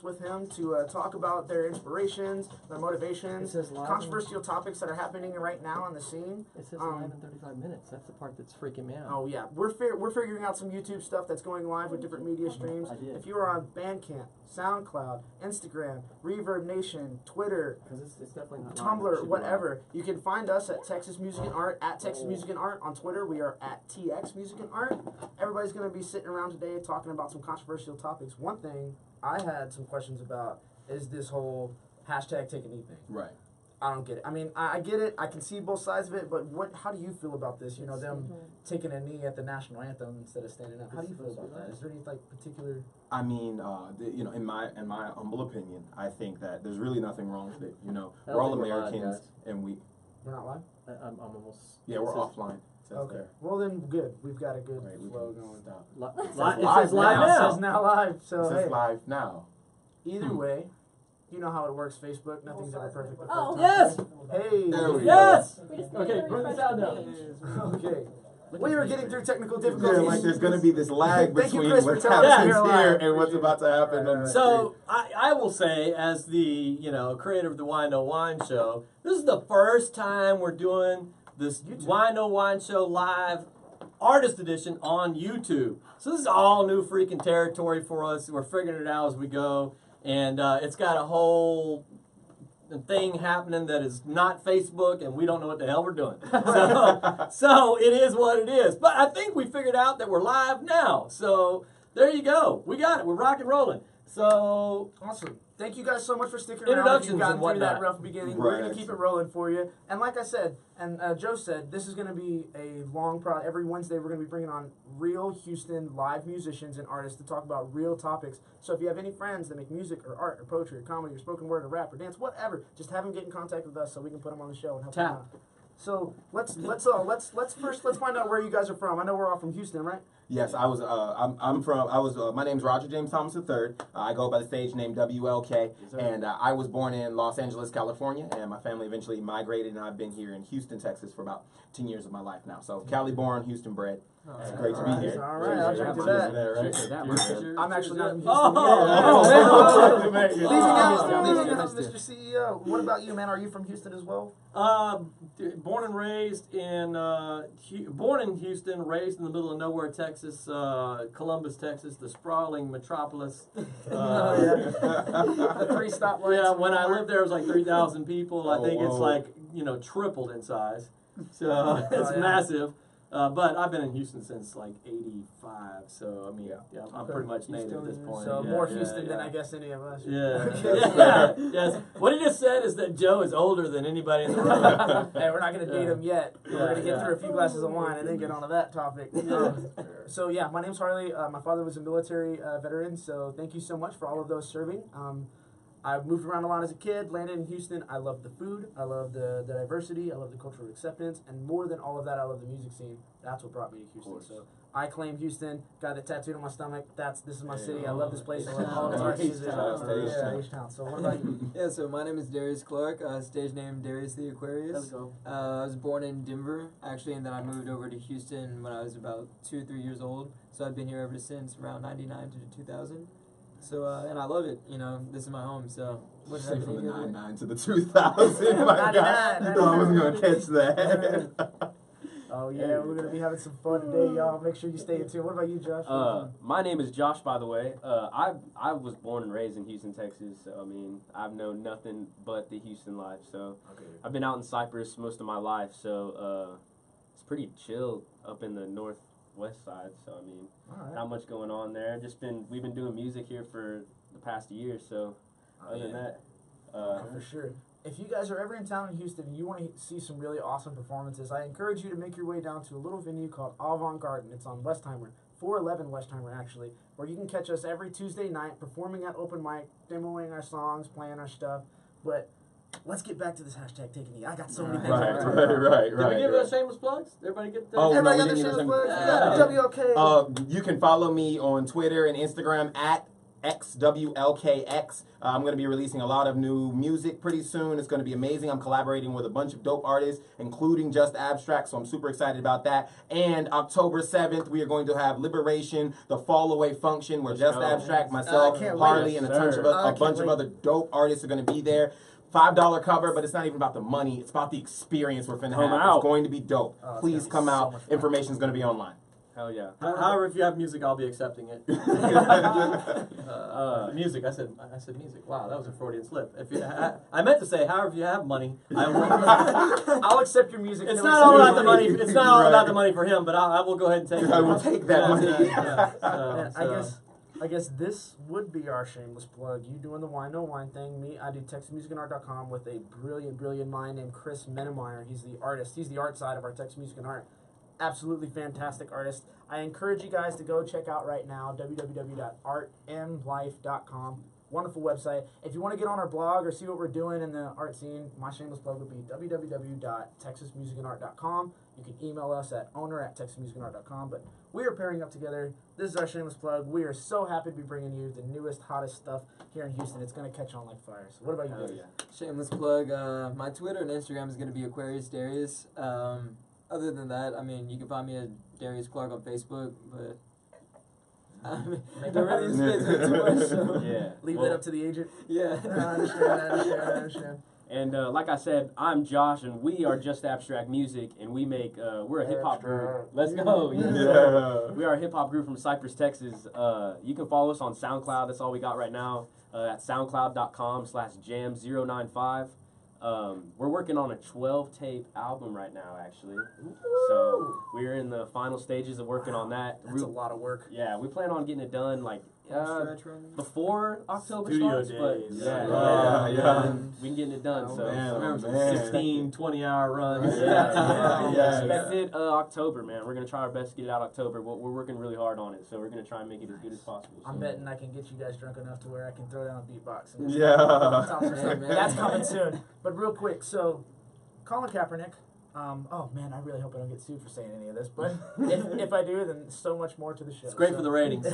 with him to talk about their inspirations, their motivations, controversial topics that are happening right now on the scene. It says live in 35 minutes. That's the part that's freaking me out. Oh yeah, we're figuring out some YouTube stuff that's going live with different media streams. If you are on Bandcamp, SoundCloud, Instagram, Reverb Nation, Twitter, it's definitely not Tumblr, whatever, you can find us at Texas Music and Art, at Texas Music and Art. On Twitter, we are at TX Music and Art. Everybody's going to be sitting around today talking about some controversial topics. One thing I had some questions about is this whole hashtag take a knee thing. Right. I don't get it. I mean, I get it. I can see both sides of it, but how do you feel about this? You know, them taking a knee at the national anthem instead of standing up. How do you feel about that? Is there any particular? I mean, you know, in my humble opinion, I think that there's really nothing wrong with it. You know, we're all Americans, and we're not live. I'm almost. Yeah, we're offline. Okay. There. Well then, good. We've got a good flow going. It says live now. It says now live. So it says live now. Either way. You know how it works, Facebook. Nothing's ever perfect. Yes! Hey! There we yes! go. Okay, bring the sound down. Okay. We were getting through technical difficulties. Yeah, like there's going to be this lag between what's happening here and what's about to happen on the So, I will say, as the, creator of the Whine No Whine show, this is the first time we're doing this Whine No Whine show live artist edition on YouTube. So this is all new freaking territory for us. We're figuring it out as we go. And it's got a whole thing happening that is not Facebook, and we don't know what the hell we're doing. So it is what it is. But I think we figured out that we're live now. So there you go. We got it. We're rock and rolling. So awesome. Thank you guys so much for sticking around. Introductions You've gotten and through that rough beginning. We're going to keep it rolling for you. And like I said, and Joe said, this is going to be a long every Wednesday we're going to be bringing on real Houston live musicians and artists to talk about real topics. So if you have any friends that make music or art or poetry or comedy or spoken word or rap or dance, whatever, just have them get in contact with us so we can put them on the show and help them out. So let's find out where you guys are from. I know we're all from Houston, right? Yes, I was. My name's Roger James Thomas III. I go by the stage name WLK, and I was born in Los Angeles, California, and my family eventually migrated, and I've been here in Houston, Texas, for about 10 years of my life now. So Cali born, Houston bred. It's great to be here. All right, I'll drink to that. I'm actually not from Houston. Leaving out, Mr. CEO. What about you, man? Are you from Houston as well? Born and raised in Houston, raised in the middle of nowhere, Texas, Columbus, Texas, the sprawling metropolis. The 3 stoplights. Yeah, when I lived there, it was like 3,000 people. I think it's like tripled in size, so it's massive. But I've been in Houston since like '85, so I mean, I'm pretty much native at this point. So more Houston than I guess any of us. Yes. What he just said is that Joe is older than anybody in the room. Hey, we're not gonna date him yet. We're gonna get through a few glasses of wine and then get onto that topic. So yeah, my name's Harley. My father was a military veteran, so thank you so much for all of those serving. I moved around a lot as a kid, landed in Houston. I love the food, I love the diversity, I love the cultural acceptance, and more than all of that, I love the music scene. That's what brought me to Houston. So I claim Houston, got it tattooed on my stomach. This is my city. I love this place. I love all its art music. H-Town. So what about you? Yeah, so my name is Darius Clark, stage name Darius the Aquarius. I was born in Denver, actually, and then I moved over to Houston when I was about 2 or 3 years old. So I've been here ever since, around 99 to 2000. So, and I love it, this is my home, so. What's say from the 99 to the 2000? My God, I wasn't going to catch that. Oh, yeah, we're going to be having some fun today, y'all. Make sure you stay in tune. What about you, Josh? My name is Josh, by the way. I was born and raised in Houston, Texas, so, I mean, I've known nothing but the Houston life, so. I've been out in Cypress most of my life, so it's pretty chill up in the northwest side, so, I mean, not much going on there. We've been doing music here for the past year, so other than that. For sure. If you guys are ever in town in Houston and you want to see some really awesome performances, I encourage you to make your way down to a little venue called Avant Garden. It's on Westheimer, 411 Westheimer actually, where you can catch us every Tuesday night performing at open mic, demoing our songs, playing our stuff. But let's get back to this hashtag take a knee. I got so many things. Right. Did we give those shameless plugs? Everybody get that? Everybody got their shameless plugs? WLK. You can follow me on Twitter and Instagram at XWLKX. I'm going to be releasing a lot of new music pretty soon. It's going to be amazing. I'm collaborating with a bunch of dope artists, including Just Abstract, so I'm super excited about that. And October 7th, we are going to have Liberation, the Fall Away function, where Just Abstract, myself, Harley, and a bunch of other dope artists are going to be there. $5 cover, but it's not even about the money. It's about the experience we're finna have. It's going to be dope. Please come out. Information is going to be online. Hell yeah. However, if you have music, I'll be accepting it. Music. I said music. Wow, that was a Freudian slip. If you I meant to say, however, if you have money, I will. I'll accept your music. It's not all about the money. It's not all about the money for him, but I will go ahead and take it. I will take that money. I guess this would be our shameless plug. You doing the Whine No Whine thing. Me, I do TexasMusicAndArt.com with a brilliant mind named Chris Menemeyer. He's the artist. He's the art side of our Texas Music and Art. Absolutely fantastic artist. I encourage you guys to go check out right now www.artmlife.com. Wonderful website. If you want to get on our blog or see what we're doing in the art scene, my shameless plug would be www.texasmusicandart.com. You can email us at owner@texasmusicandart.com. But we are pairing up together. This is our shameless plug. We are so happy to be bringing you the newest, hottest stuff here in Houston. It's going to catch on like fire. So what about you guys? Shameless plug. My Twitter and Instagram is going to be Aquarius Darius. Other than that, I mean, you can find me at Darius Clark on Facebook, but I mean, don't really space too much. So. Yeah. Leave that up to the agent. Yeah. I understand. And like I said, I'm Josh, and we are Just Abstract Music, and we make, we're a hip-hop group. Let's go. Yeah. We are a hip-hop group from Cypress, Texas. You can follow us on SoundCloud. That's all we got right now, at soundcloud.com/jam095. We're working on a 12-tape album right now, actually. So we're in the final stages of working on that. That's a lot of work. Yeah, we plan on getting it done like before October Studio starts, days. but we can get it done. So 16, 20-hour runs. Expected October, man. We're gonna try our best to get it out October. We're working really hard on it, so we're gonna try and make it as good as possible. So. I'm betting I can get you guys drunk enough to where I can throw down a beatbox. That's coming soon. But real quick, so Colin Kaepernick. Oh man, I really hope I don't get sued for saying any of this, but if I do, then so much more to the show. It's great for the ratings.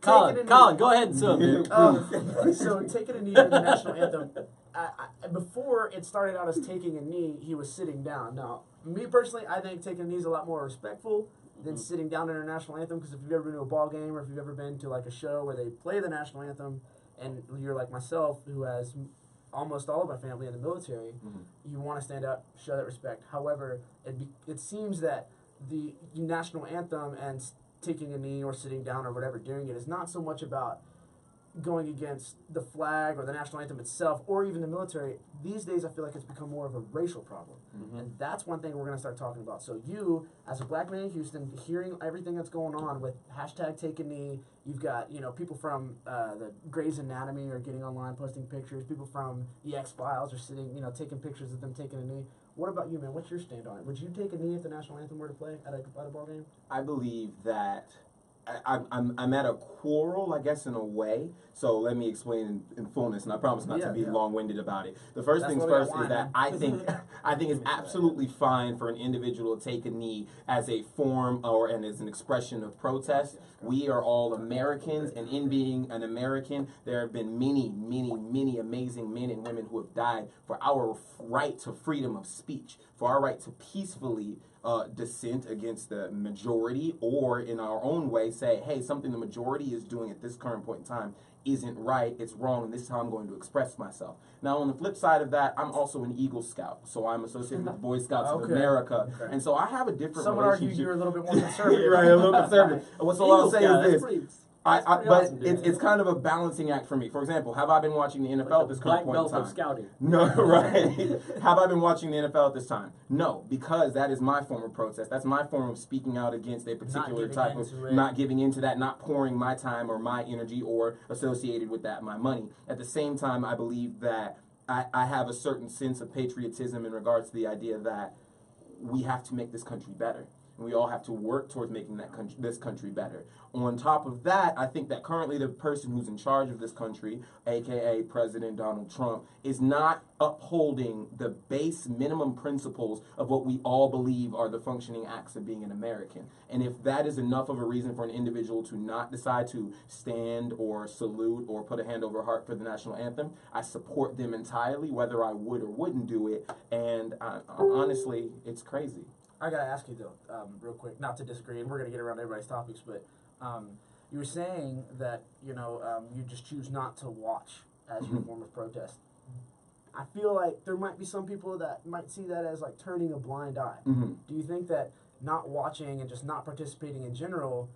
Colin, go ahead and sue him, dude. So taking a knee in the national anthem. Before it started out as taking a knee, he was sitting down. Now, me personally, I think taking a knee is a lot more respectful than sitting down in our national anthem. Because if you've ever been to a ball game or if you've ever been to like a show where they play the national anthem, and you're like myself, who has almost all of my family in the military, you want to stand up, show that respect. However, it seems that the national anthem and taking a knee or sitting down or whatever doing it is not so much about going against the flag or the national anthem itself or even the military. These days I feel like it's become more of a racial problem. And that's one thing we're going to start talking about. So you, as a black man in Houston, hearing everything that's going on with hashtag take a knee, you've got, people from the Grey's Anatomy are getting online posting pictures, people from the X-Files are sitting, taking pictures of them taking a knee. What about you, man? What's your stand on it? Would you take a knee if the national anthem were to play at a ball game? I believe that I'm at a quarrel, I guess, in a way. So let me explain in fullness, and I promise not to be long-winded about it. The first things first is that I think it's absolutely fine for an individual to take a knee as a form and as an expression of protest. We are all Americans, and in being an American, there have been many, many, many amazing men and women who have died for our right to freedom of speech, for our right to peacefully dissent against the majority, or in our own way say, hey, something the majority is doing at this current point in time isn't right, it's wrong, and this is how I'm going to express myself. Now, on the flip side of that, I'm also an Eagle Scout, so I'm associated with the Boy Scouts of America, and so I have a different Some would argue you're a little bit more conservative. Right, a little conservative. What's all I'll say is this. Awesome, it's kind of a balancing act for me. For example, have I been watching the NFL at this current point in time? Of scouting. No, right. Have I been watching the NFL at this time? No, because that is my form of protest. That's my form of speaking out against a particular type of not giving into that, not pouring my time or my energy or associated with that my money. At the same time, I believe that I have a certain sense of patriotism in regards to the idea that we have to make this country better. and we all have to work towards making this country better. On top of that, I think that currently the person who's in charge of this country, aka President Donald Trump, is not upholding the base minimum principles of what we all believe are the functioning acts of being an American. And if that is enough of a reason for an individual to not decide to stand or salute or put a hand over heart for the national anthem, I support them entirely, whether I would or wouldn't do it. And honestly, it's crazy. I gotta ask you though, real quick, not to disagree, and we're gonna get around everybody's topics, but you were saying that you just choose not to watch as your form of protest. I feel like there might be some people that might see that as like turning a blind eye. Mm-hmm. Do you think that not watching and just not participating in general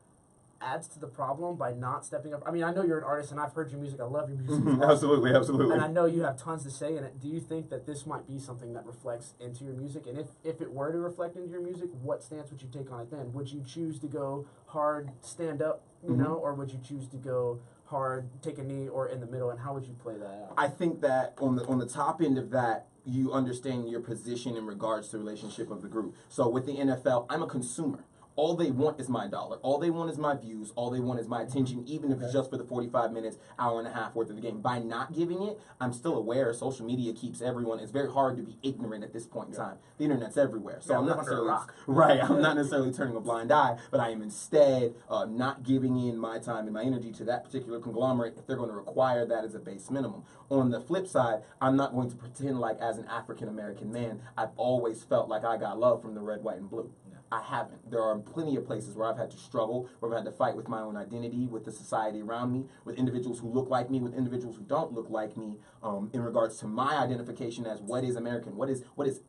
adds to the problem by not stepping up? I mean, I know you're an artist and I've heard your music. I love your music. Absolutely, absolutely. And I know you have tons to say in it. Do you think that this might be something that reflects into your music? And if it were to reflect into your music, what stance would you take on it then? Would you choose to go hard, stand up, you know, or would you choose to go hard, take a knee, or in the middle? And how would you play that out? I think that on the top end of that, you understand your position in regards to the relationship of the group. So with the NFL, I'm a consumer. All they want is my dollar. All they want is my views. All they want is my attention, even if it's just for the 45 minutes, hour and a half worth of the game. By not giving it, I'm still aware social media keeps everyone. It's very hard to be ignorant at this point in time. The internet's everywhere. So I'm not necessarily I'm not necessarily turning a blind eye, but I am instead not giving in my time and my energy to that particular conglomerate if they're going to require that as a base minimum. On the flip side, I'm not going to pretend like as an African American man, I've always felt like I got love from the red, white, and blue. I haven't. There are plenty of places where I've had to struggle, where I've had to fight with my own identity, with the society around me, with individuals who look like me, with individuals who don't look like me, in regards to my identification as what is American, what is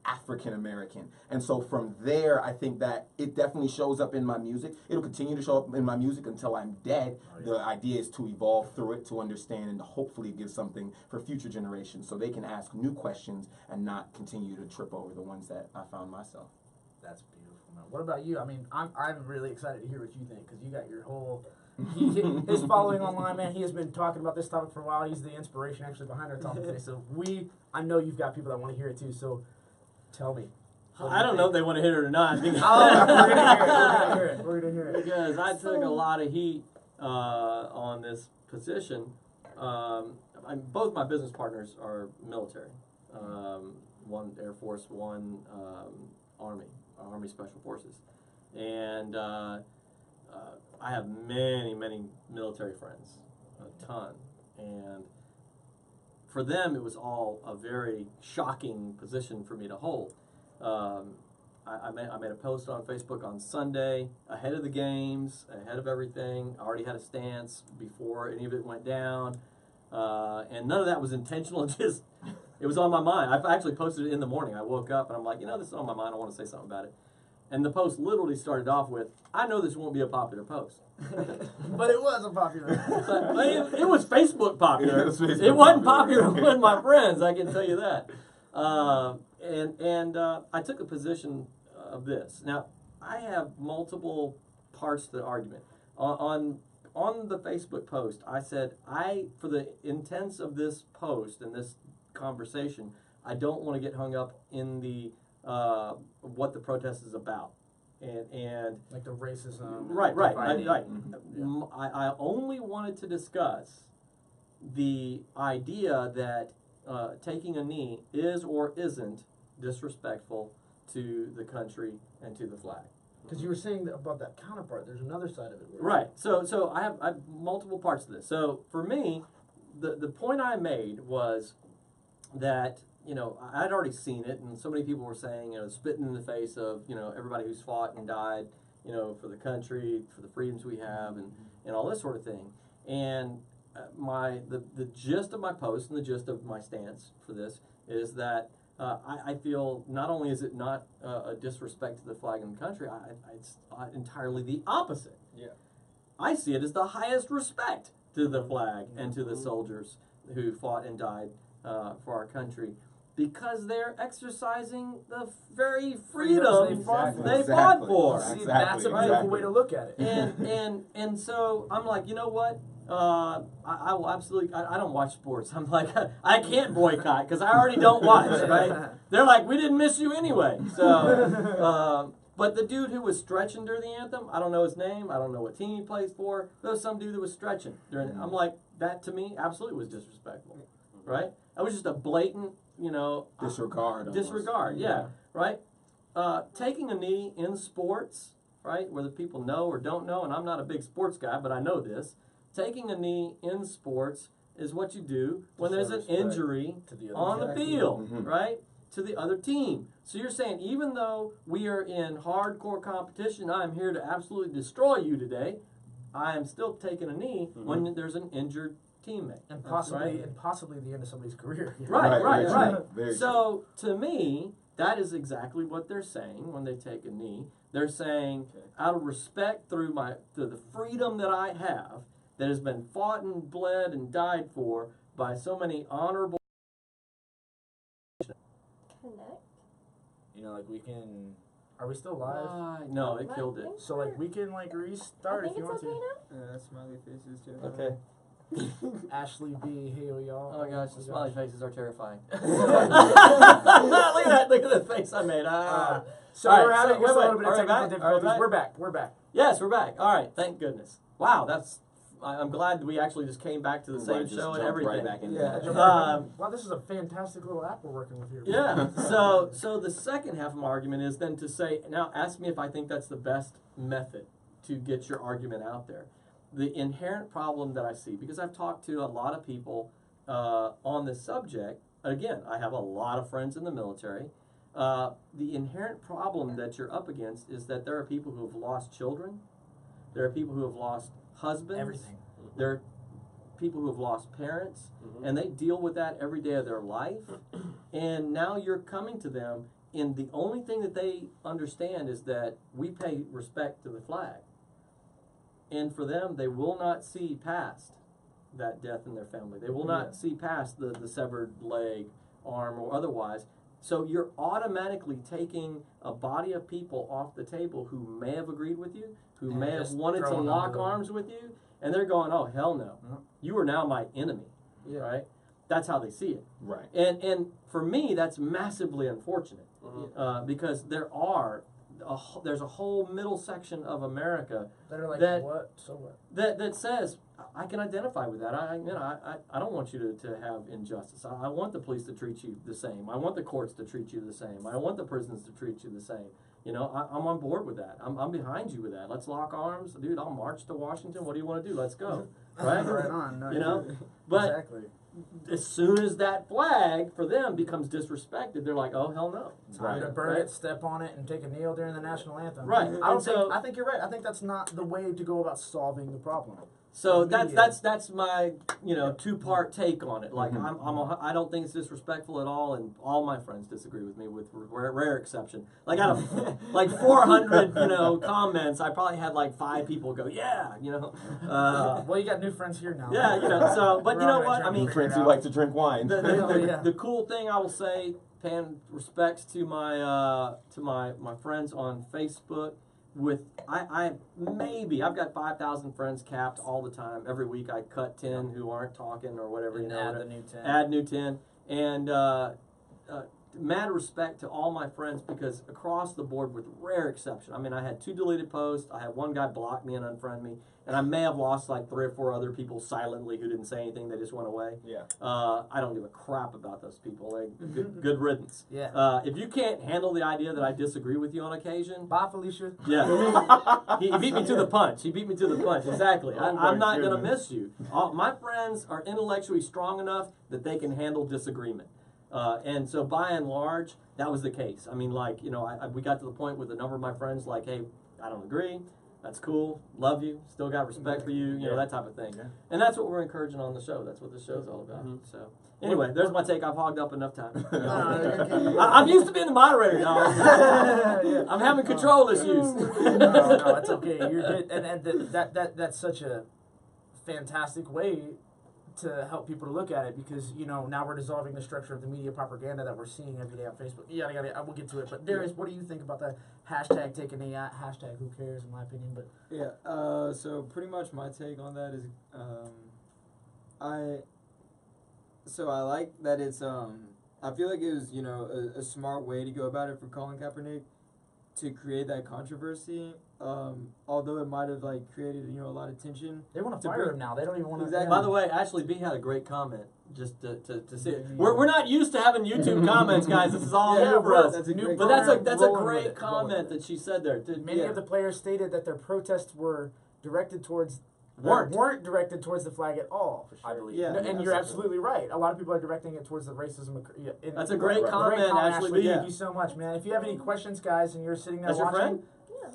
African American. And so from there, I think that it definitely shows up in my music. It'll continue to show up in my music until I'm dead. The idea is to evolve through it, to understand, and to hopefully give something for future generations so they can ask new questions and not continue to trip over the ones that I found myself. That's beautiful, man. What about you? I mean, I'm really excited to hear what you think because you got your whole his following online, man. He has been talking about this topic for a while. He's the inspiration actually behind our topic today. So I know you've got people that want to hear it too. So tell me. I don't know if they want to hear it or not. We're gonna hear it. We're gonna hear it. Because I took a lot of heat on this position. Both my business partners are military. One Air Force, one Army Special Forces. And I have many, many military friends, a ton. And for them, it was all a very shocking position for me to hold. I made a post on Facebook on Sunday, ahead of the games, ahead of everything. I already had a stance before any of it went down. And none of that was intentional, just, it was on my mind. I actually posted it in the morning. I woke up and I'm like, this is on my mind, I want to say something about it. And the post literally started off with, I know this won't be a popular post. But it was a popular. It was Facebook popular. It wasn't popular with my friends, I can tell you that. And I took a position of this. Now, I have multiple parts to the argument. On the Facebook post, I said, for the intents of this post and this conversation, I don't want to get hung up in the what the protest is about, and like the racism. Right. Mm-hmm. I only wanted to discuss the idea that taking a knee is or isn't disrespectful to the country and to the flag. Because you were saying about that counterpart, there's another side of it. Right. So I have multiple parts to this. So for me, the point I made was that I'd already seen it, and so many people were saying, spitting in the face of everybody who's fought and died, for the country, for the freedoms we have, and all this sort of thing. And the gist of my post and the gist of my stance for this is that I feel not only is it not a disrespect to the flag and the country, it's entirely the opposite. Yeah. I see it as the highest respect to the flag and to the soldiers who fought and died for our country, because they're exercising the very freedom they fought for. See, that's a beautiful way to look at it. And so I'm like, you know what? I will absolutely. I don't watch sports. I'm like, I can't boycott because I already don't watch. Right? They're like, we didn't miss you anyway. So But the dude who was stretching during the anthem, I don't know his name. I don't know what team he plays for. There was some dude that was stretching during it. I'm like, that to me absolutely was disrespectful, right? That was just a blatant, disregard. Disregard, yeah, right? Taking a knee in sports, right, whether people know or don't know, and I'm not a big sports guy, but I know this. Taking a knee in sports is what you do when there's an injury on the field, right, to the other team. So you're saying even though we are in hardcore competition, I'm here to absolutely destroy you today, I am still taking a knee when there's an injured teammate. And possibly the end of somebody's career. Right. Very So to me, that is exactly what they're saying when they take a knee. They're saying, out of respect to the freedom that I have, that has been fought and bled and died for by so many honorable. Connect. Like we can. Are we still live? No, it killed it. So we can restart if you want to. Yeah, smiley faces too. Okay. Ashley B, hey y'all. Oh my gosh, the smiley faces are terrifying. Look at the face I made. So all right, we're having so, a little bit of technical difficulties. We're We're back. Yes, we're back. All right, thank goodness. Wow, I'm glad we actually just came back to the same show and everything. Right back into Wow, this is a fantastic little app we're working with here. Yeah. So the second half of my argument is then to say, now ask me if I think that's the best method to get your argument out there. The inherent problem that I see, because I've talked to a lot of people on this subject. Again, I have a lot of friends in the military. The inherent problem that you're up against is that there are people who have lost children. There are people who have lost husbands. Everything. There are people who have lost parents, and they deal with that every day of their life. And now you're coming to them, and the only thing that they understand is that we pay respect to the flag. And for them, they will not see past that death in their family. They will not see past the severed leg, arm, or otherwise. So you're automatically taking a body of people off the table who may have agreed with you, who may have wanted to lock arms with you, and they're going, oh, hell no. You are now my enemy, right? That's how they see it. Right. And for me, that's massively unfortunate because there's a whole middle section of America that are like, what? So what? That says, I can identify with that. I don't want you to have injustice. I want the police to treat you the same. I want the courts to treat you the same. I want the prisons to treat you the same. I'm on board with that. I'm behind you with that. Let's lock arms. Dude, I'll march to Washington. What do you want to do? Let's go. Right? Right on. No, But exactly. As soon as that flag for them becomes disrespected, they're like, oh, hell no. Time to burn it, step on it, and take a kneel during the national anthem. Right. I think you're right. I think that's not the way to go about solving the problem. So that's my two-part take on it. Like I don't think it's disrespectful at all, and all my friends disagree with me with rare exception. Like out of like 400 comments, I probably had like 5 people go well, you got new friends here now. Yeah, so but you know what? I mean, friends who like to drink wine. The cool thing I will say, paying respects to my friends on Facebook. I've got 5,000 friends capped all the time. Every week I cut 10 who aren't talking or whatever. And add the new 10. Add new 10. And mad respect to all my friends because across the board with rare exception. I mean, I had 2 deleted posts. I had one guy block me and unfriend me. And I may have lost like 3 or 4 other people silently who didn't say anything. They just went away. Yeah. I don't give a crap about those people. Good riddance. Yeah. If you can't handle the idea that I disagree with you on occasion. Bye, Felicia. Yeah. he beat me to the punch. Exactly. I'm not going to miss you. My friends are intellectually strong enough that they can handle disagreement. And so by and large, that was the case. I mean, we got to the point with a number of my friends like, hey, I don't agree. That's cool. Love you. Still got respect for you. That type of thing. Yeah. And that's what we're encouraging on the show. That's what the show's all about. So anyway, there's my take. I've hogged up enough time. I'm used to being the moderator, y'all. I'm having control issues. No, it's okay. You're good. And that's such a fantastic way to help people to look at it because, now we're dissolving the structure of the media propaganda that we're seeing every day on Facebook. I will get to it. But Darius, what do you think about that hashtag take a knee, hashtag who cares, in my opinion? But so pretty much my take on that is I like that it's I feel like it was, a smart way to go about it for Colin Kaepernick. to create that controversy. Although it might have like created a lot of tension. They want to fire him now. They don't even want to. Exactly. By the way, Ashley B had a great comment. Just to see it. We're not used to having YouTube comments, guys. This is all new for us. That's a great But that's a rolling with great it, comment that she said there. Many of the players stated that their protests were directed towards weren't directed towards the flag at all. I believe. Yeah, and you're absolutely right. A lot of people are directing it towards the racism. That's a great comment, Ashley B. Thank you so much, man. If you have any questions, guys, and you're sitting there That's your watching, friend?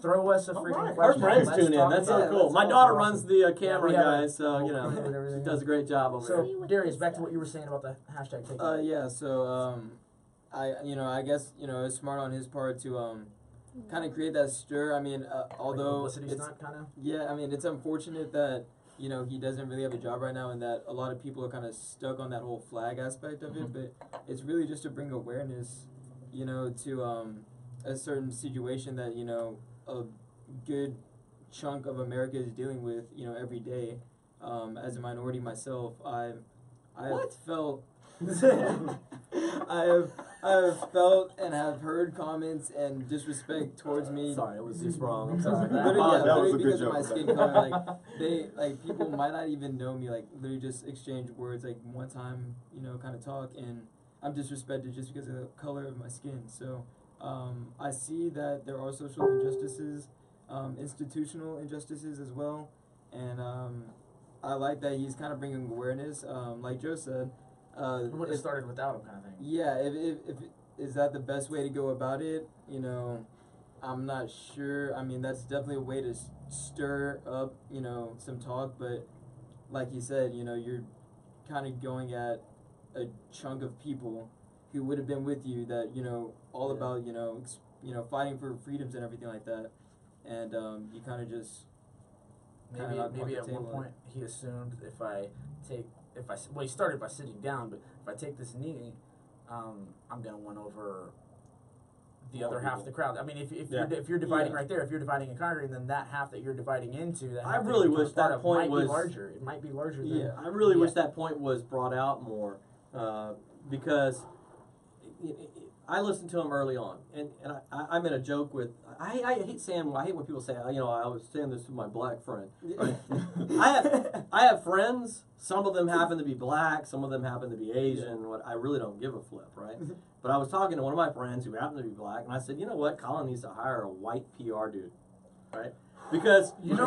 throw us a freaking Her question. friends Let's tune in. talk That's about so it. cool. Let's My talk daughter about runs the camera, we have guys, so she does a great job over there. So Darius, back to what you were saying about the hashtag takeover. Yeah. So I guess it's smart on his part to kind of create that stir. I mean, although publicity stunt, kind of. yeah, I mean it's unfortunate that he doesn't really have a job right now, and that a lot of people are kind of stuck on that whole flag aspect of it. But it's really just to bring awareness, to a certain situation that a good chunk of America is dealing with, every day. As a minority myself, I have felt I have felt and have heard comments and disrespect towards me. Sorry, it was just wrong. I'm sorry. Literally, was a good because of joke. my skin color, people might not even know me. Like literally, just exchange words like one time, kind of talk, and I'm disrespected just because of the color of my skin. So I see that there are social injustices, institutional injustices as well, and I like that he's kind of bringing awareness. Like Joe said. It wouldn't have started without him, kind of thing. Yeah, if is that the best way to go about it? I'm not sure. I mean, that's definitely a way to stir up, some talk. But like you said, you're kind of going at a chunk of people who would have been with you that all about fighting for freedoms and everything like that, and you kind of just maybe at one point he assumed he started by sitting down, but if I take this knee, I'm gonna win over the other half of the crowd. I mean, if you're dividing right there, if you're dividing a congregation, then that half that you're dividing into, that I really wish that point was larger. It might be larger. Yeah, I really wish that point was brought out more, because I listened to him early on, and I made a joke with. I hate when people say, I was saying this to my black friend. I have friends. Some of them happen to be black. Some of them happen to be Asian. What I really don't give a flip, right? But I was talking to one of my friends who happened to be black, and I said, you know what? Colin needs to hire a white PR dude, right? Because and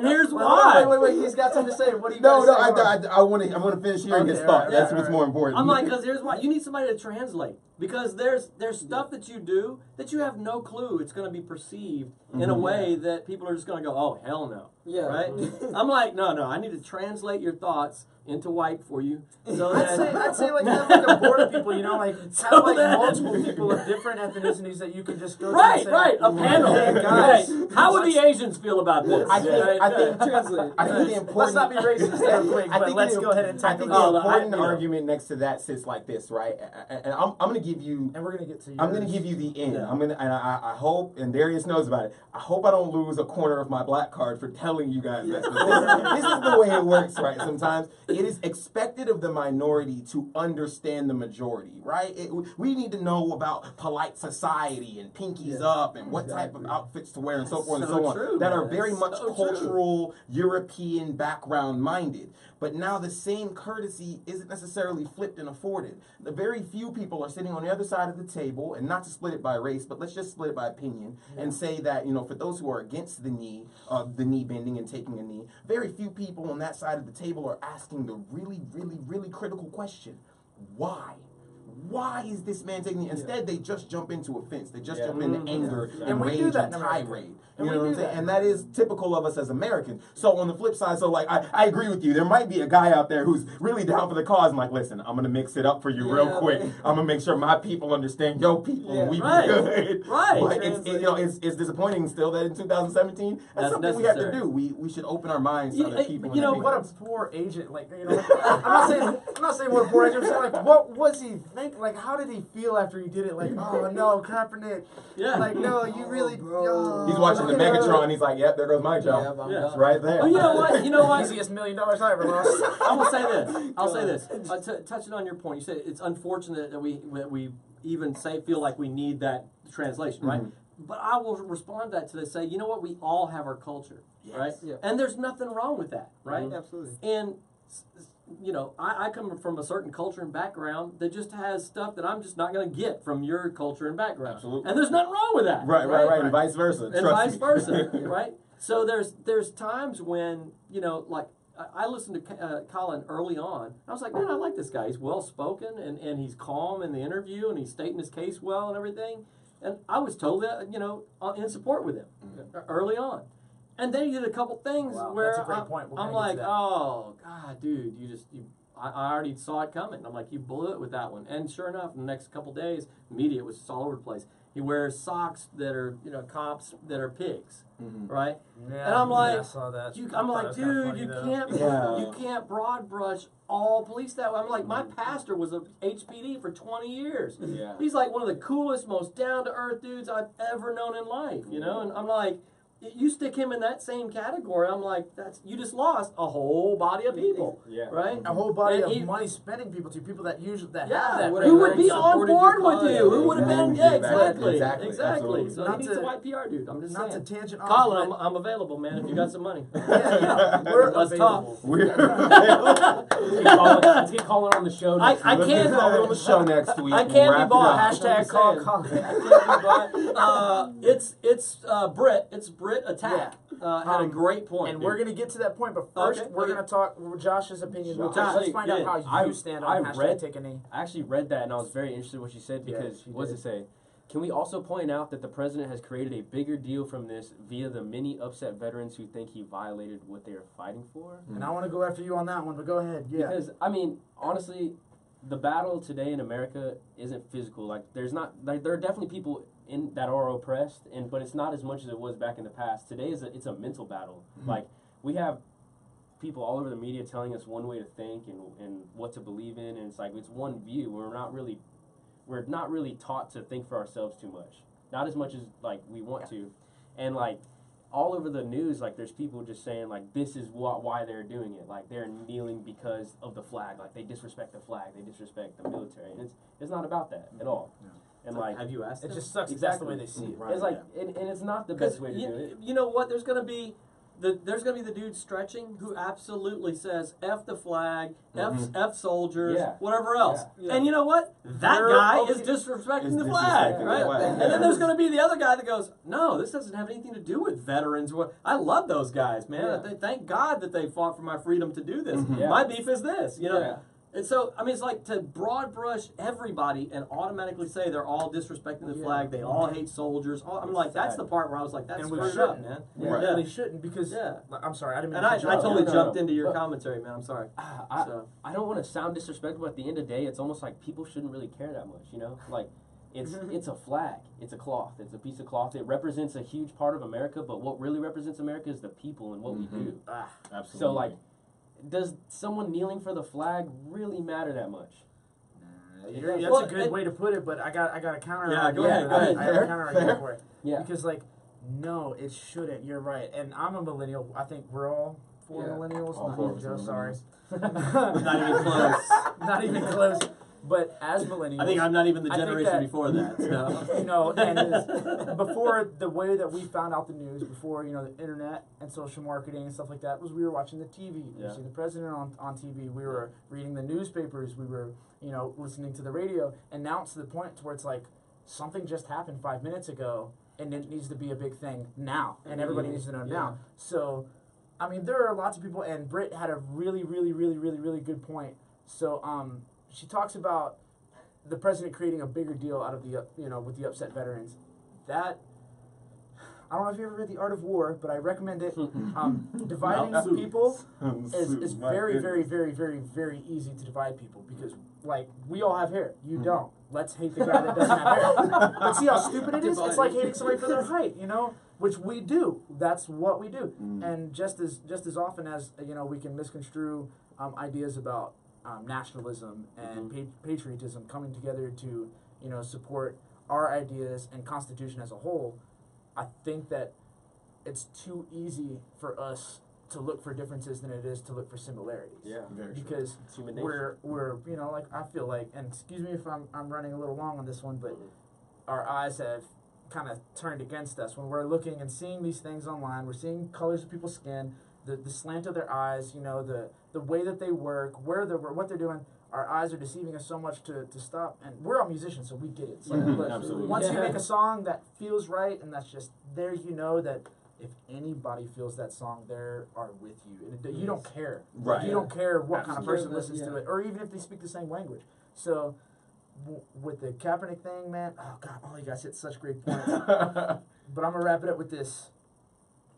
here's why. Wait, he's got something to say. What do you? I want to finish hearing his thought. That's what's more important. I'm like, because here's why. You need somebody to translate. Because there's stuff that you do that you have no clue it's going to be perceived in a way that people are just going to go, oh, hell no. Yeah. Right? I'm like, no, I need to translate your thoughts into white for you. So I'd say like have like a board of people, like have like multiple people of different ethnicities that you can just go to and say, a panel. Hey, guys, How would the Asians feel about this? I think translate. I think the important. Let's not be racist there quick, but let's go ahead and I tackle think the important argument next to that sits like this, right? And I'm going to give you. And we're going to get to. I'm going to give you the end. Yeah. I hope, and Darius knows about it. I hope I don't lose a corner of my black card for telling you guys this. This is the way it works, right? Sometimes it is expected of the minority to understand the majority, right? We need to know about polite society and pinkies up and what type of outfits to wear and so forth and so on. True, that man. are very much cultural, European background minded. But now the same courtesy isn't necessarily flipped and afforded. The very few people are sitting on the other side of the table, and not to split it by race, but let's just split it by opinion and say that, for those who are against the knee bending and taking a knee, very few people on that side of the table are asking the really, really, really critical question: why? Why is this man taking it? Instead, they just jump into offense. They just jump into anger and rage and tirade. You know what I'm saying? And that is typical of us as Americans. So on the flip side, I agree with you. There might be a guy out there who's really down for the cause and like, listen, I'm going to mix it up for you real quick. I'm going to make sure my people understand your people and we be good. Right. But it's disappointing still that in 2017, that's something we have to do. We should open our minds to other people. What a poor agent. I'm not saying what a poor agent. I'm saying what was he thinking? Like, how did he feel after he did it? Like, oh no, Kaepernick. Yeah. Like, no, you really. He's watching the Megatron. He's like, yep, there goes my job. It's right there. Well, you know what? Easiest $1 million I ever lost. I will say this. Touching on your point, you said it's unfortunate that we even feel like we need that translation, right? But I will respond to that to say, you know what? We all have our culture, right? Yeah. And there's nothing wrong with that, right? Absolutely. And you know, I come from a certain culture and background that just has stuff that I'm just not going to get from your culture and background. Absolutely. And there's nothing wrong with that. Right. And vice versa. And vice versa, right? So there's times when, you know, like I listened to Colin early on. I was like, man, I like this guy. He's well spoken and he's calm in the interview and he's stating his case well and everything. And I was totally, you know, in support with him early on. And then he did a couple things where that's a great point. I'm like, oh God, dude, I already saw it coming. I'm like, you blew it with that one. And sure enough, in the next couple days, the media was all over the place. He wears socks that are, you know, cops that are pigs, right? Yeah, and I'm like, I saw that. I'm like, dude, you can't broad brush all police that way. I'm like, my pastor was a HPD for 20 years. Yeah. He's like one of the coolest, most down to earth dudes I've ever known in life, you know. And I'm like, you stick him in that same category, I'm like, you just lost a whole body of people, right? A whole body of money spending people to people that have that. Who would be on board with you? Who would have been? Yeah, exactly. Absolutely. So he needs a white PR dude. I'm just saying. Not to tangent off. Colin, I'm available, man. If you got some money, let's talk. Let's get Colin on the show. I can't on the show next week. I can't be bought. Hashtag call Colin. I can't be bought. It's Brit. It's Brit Attack. Had a great point. And we're going to get to that point, but first we're going to talk Josh's opinion. Let's find out how you stand on hashtag take a knee. I actually read that and I was very interested in what she said because, what does it say? Can we also point out that the president has created a bigger deal from this via the many upset veterans who think he violated what they are fighting for? And I want to go after you on that one, but go ahead. Yeah. Because, I mean, honestly, the battle today in America isn't physical. Like, there are definitely people that are oppressed, but it's not as much as it was back in the past. Today it's a mental battle. Like, we have people all over the media telling us one way to think and what to believe in, and it's like it's one view. We're not really taught to think for ourselves too much. Not as much as like we want to. And like all over the news, like there's people just saying like this is why they're doing it. Like they're kneeling because of the flag. Like they disrespect the flag. They disrespect the military. And it's not not about that at all. No. And like, have you asked? It them? just sucks. Exactly. That's the way they see it. Right. It's like, and it's not the best way to do it. You know what? There's gonna be the dude stretching who absolutely says F the flag, F soldiers, whatever else. Yeah. And you know what? That guy is disrespecting the flag, right? And then there's going to be the other guy that goes, no, this doesn't have anything to do with veterans. I love those guys, man. Yeah. Thank God that they fought for my freedom to do this. My beef is this, you know. Yeah. And so, I mean, it's like to broad brush everybody and automatically say they're all disrespecting the flag, they all hate soldiers. I'm like, that's the part where I was like, that's screwed up, man. Yeah, they shouldn't because, I'm sorry, I didn't mean to jump. I totally jumped into your commentary, man, I'm sorry. I don't want to sound disrespectful, but at the end of the day, it's almost like people shouldn't really care that much, you know? Like, it's a flag, it's a cloth, it's a piece of cloth. It represents a huge part of America, but what really represents America is the people and what we do. Absolutely. So, like, does someone kneeling for the flag really matter that much? That's a good way to put it, but I got a counter. Yeah, go ahead. I have a counter argument for it. Yeah. Because no, it shouldn't. You're right, and I'm a millennial. I think we're all four millennials. All not four you, Joe. Sorry. Not even close. Not even close. But as millennials, I think I'm not even the generation before that. So. And before the way that we found out the news, before the internet and social marketing and stuff like that, was we were watching the TV. We were seeing the president on TV. We were reading the newspapers. We were listening to the radio. And now it's to the point where it's like something just happened 5 minutes ago, and it needs to be a big thing now, and everybody needs to know now. So, I mean, there are lots of people, and Britt had a really, really, really, really, really good point. So, she talks about the president creating a bigger deal out of the, with the upset veterans. That, I don't know if you ever read The Art of War, but I recommend it. Dividing people is very, very, very, very, very easy to divide people because, we all have hair. You don't. Let's hate the guy that doesn't have hair. But see how stupid it is? It's like hating somebody for their height, which we do. That's what we do. And just as often as, we can misconstrue ideas about nationalism and patriotism coming together to, support our ideas and Constitution as a whole, I think that it's too easy for us to look for differences than it is to look for similarities. Yeah. Very true. Because It's human nature. we're you know, like I feel like, and excuse me if I'm running a little long on this one, but our eyes have kind of turned against us when we're looking and seeing these things online. We're seeing colors of people's skin, the slant of their eyes, you know, the way that they work, what they're doing. Our eyes are deceiving us so much to stop, and we're all musicians, so we get it. So, Mhm, but absolutely. once you make a song that feels right, and that's just there, you know that if anybody feels that song, they are with you. And you don't care. Right. You don't care what kind of person Absolutely. listens to it, or even if they speak the same language. So, with the Kaepernick thing, man, oh God, all you guys hit such great points. But I'm gonna wrap it up with this.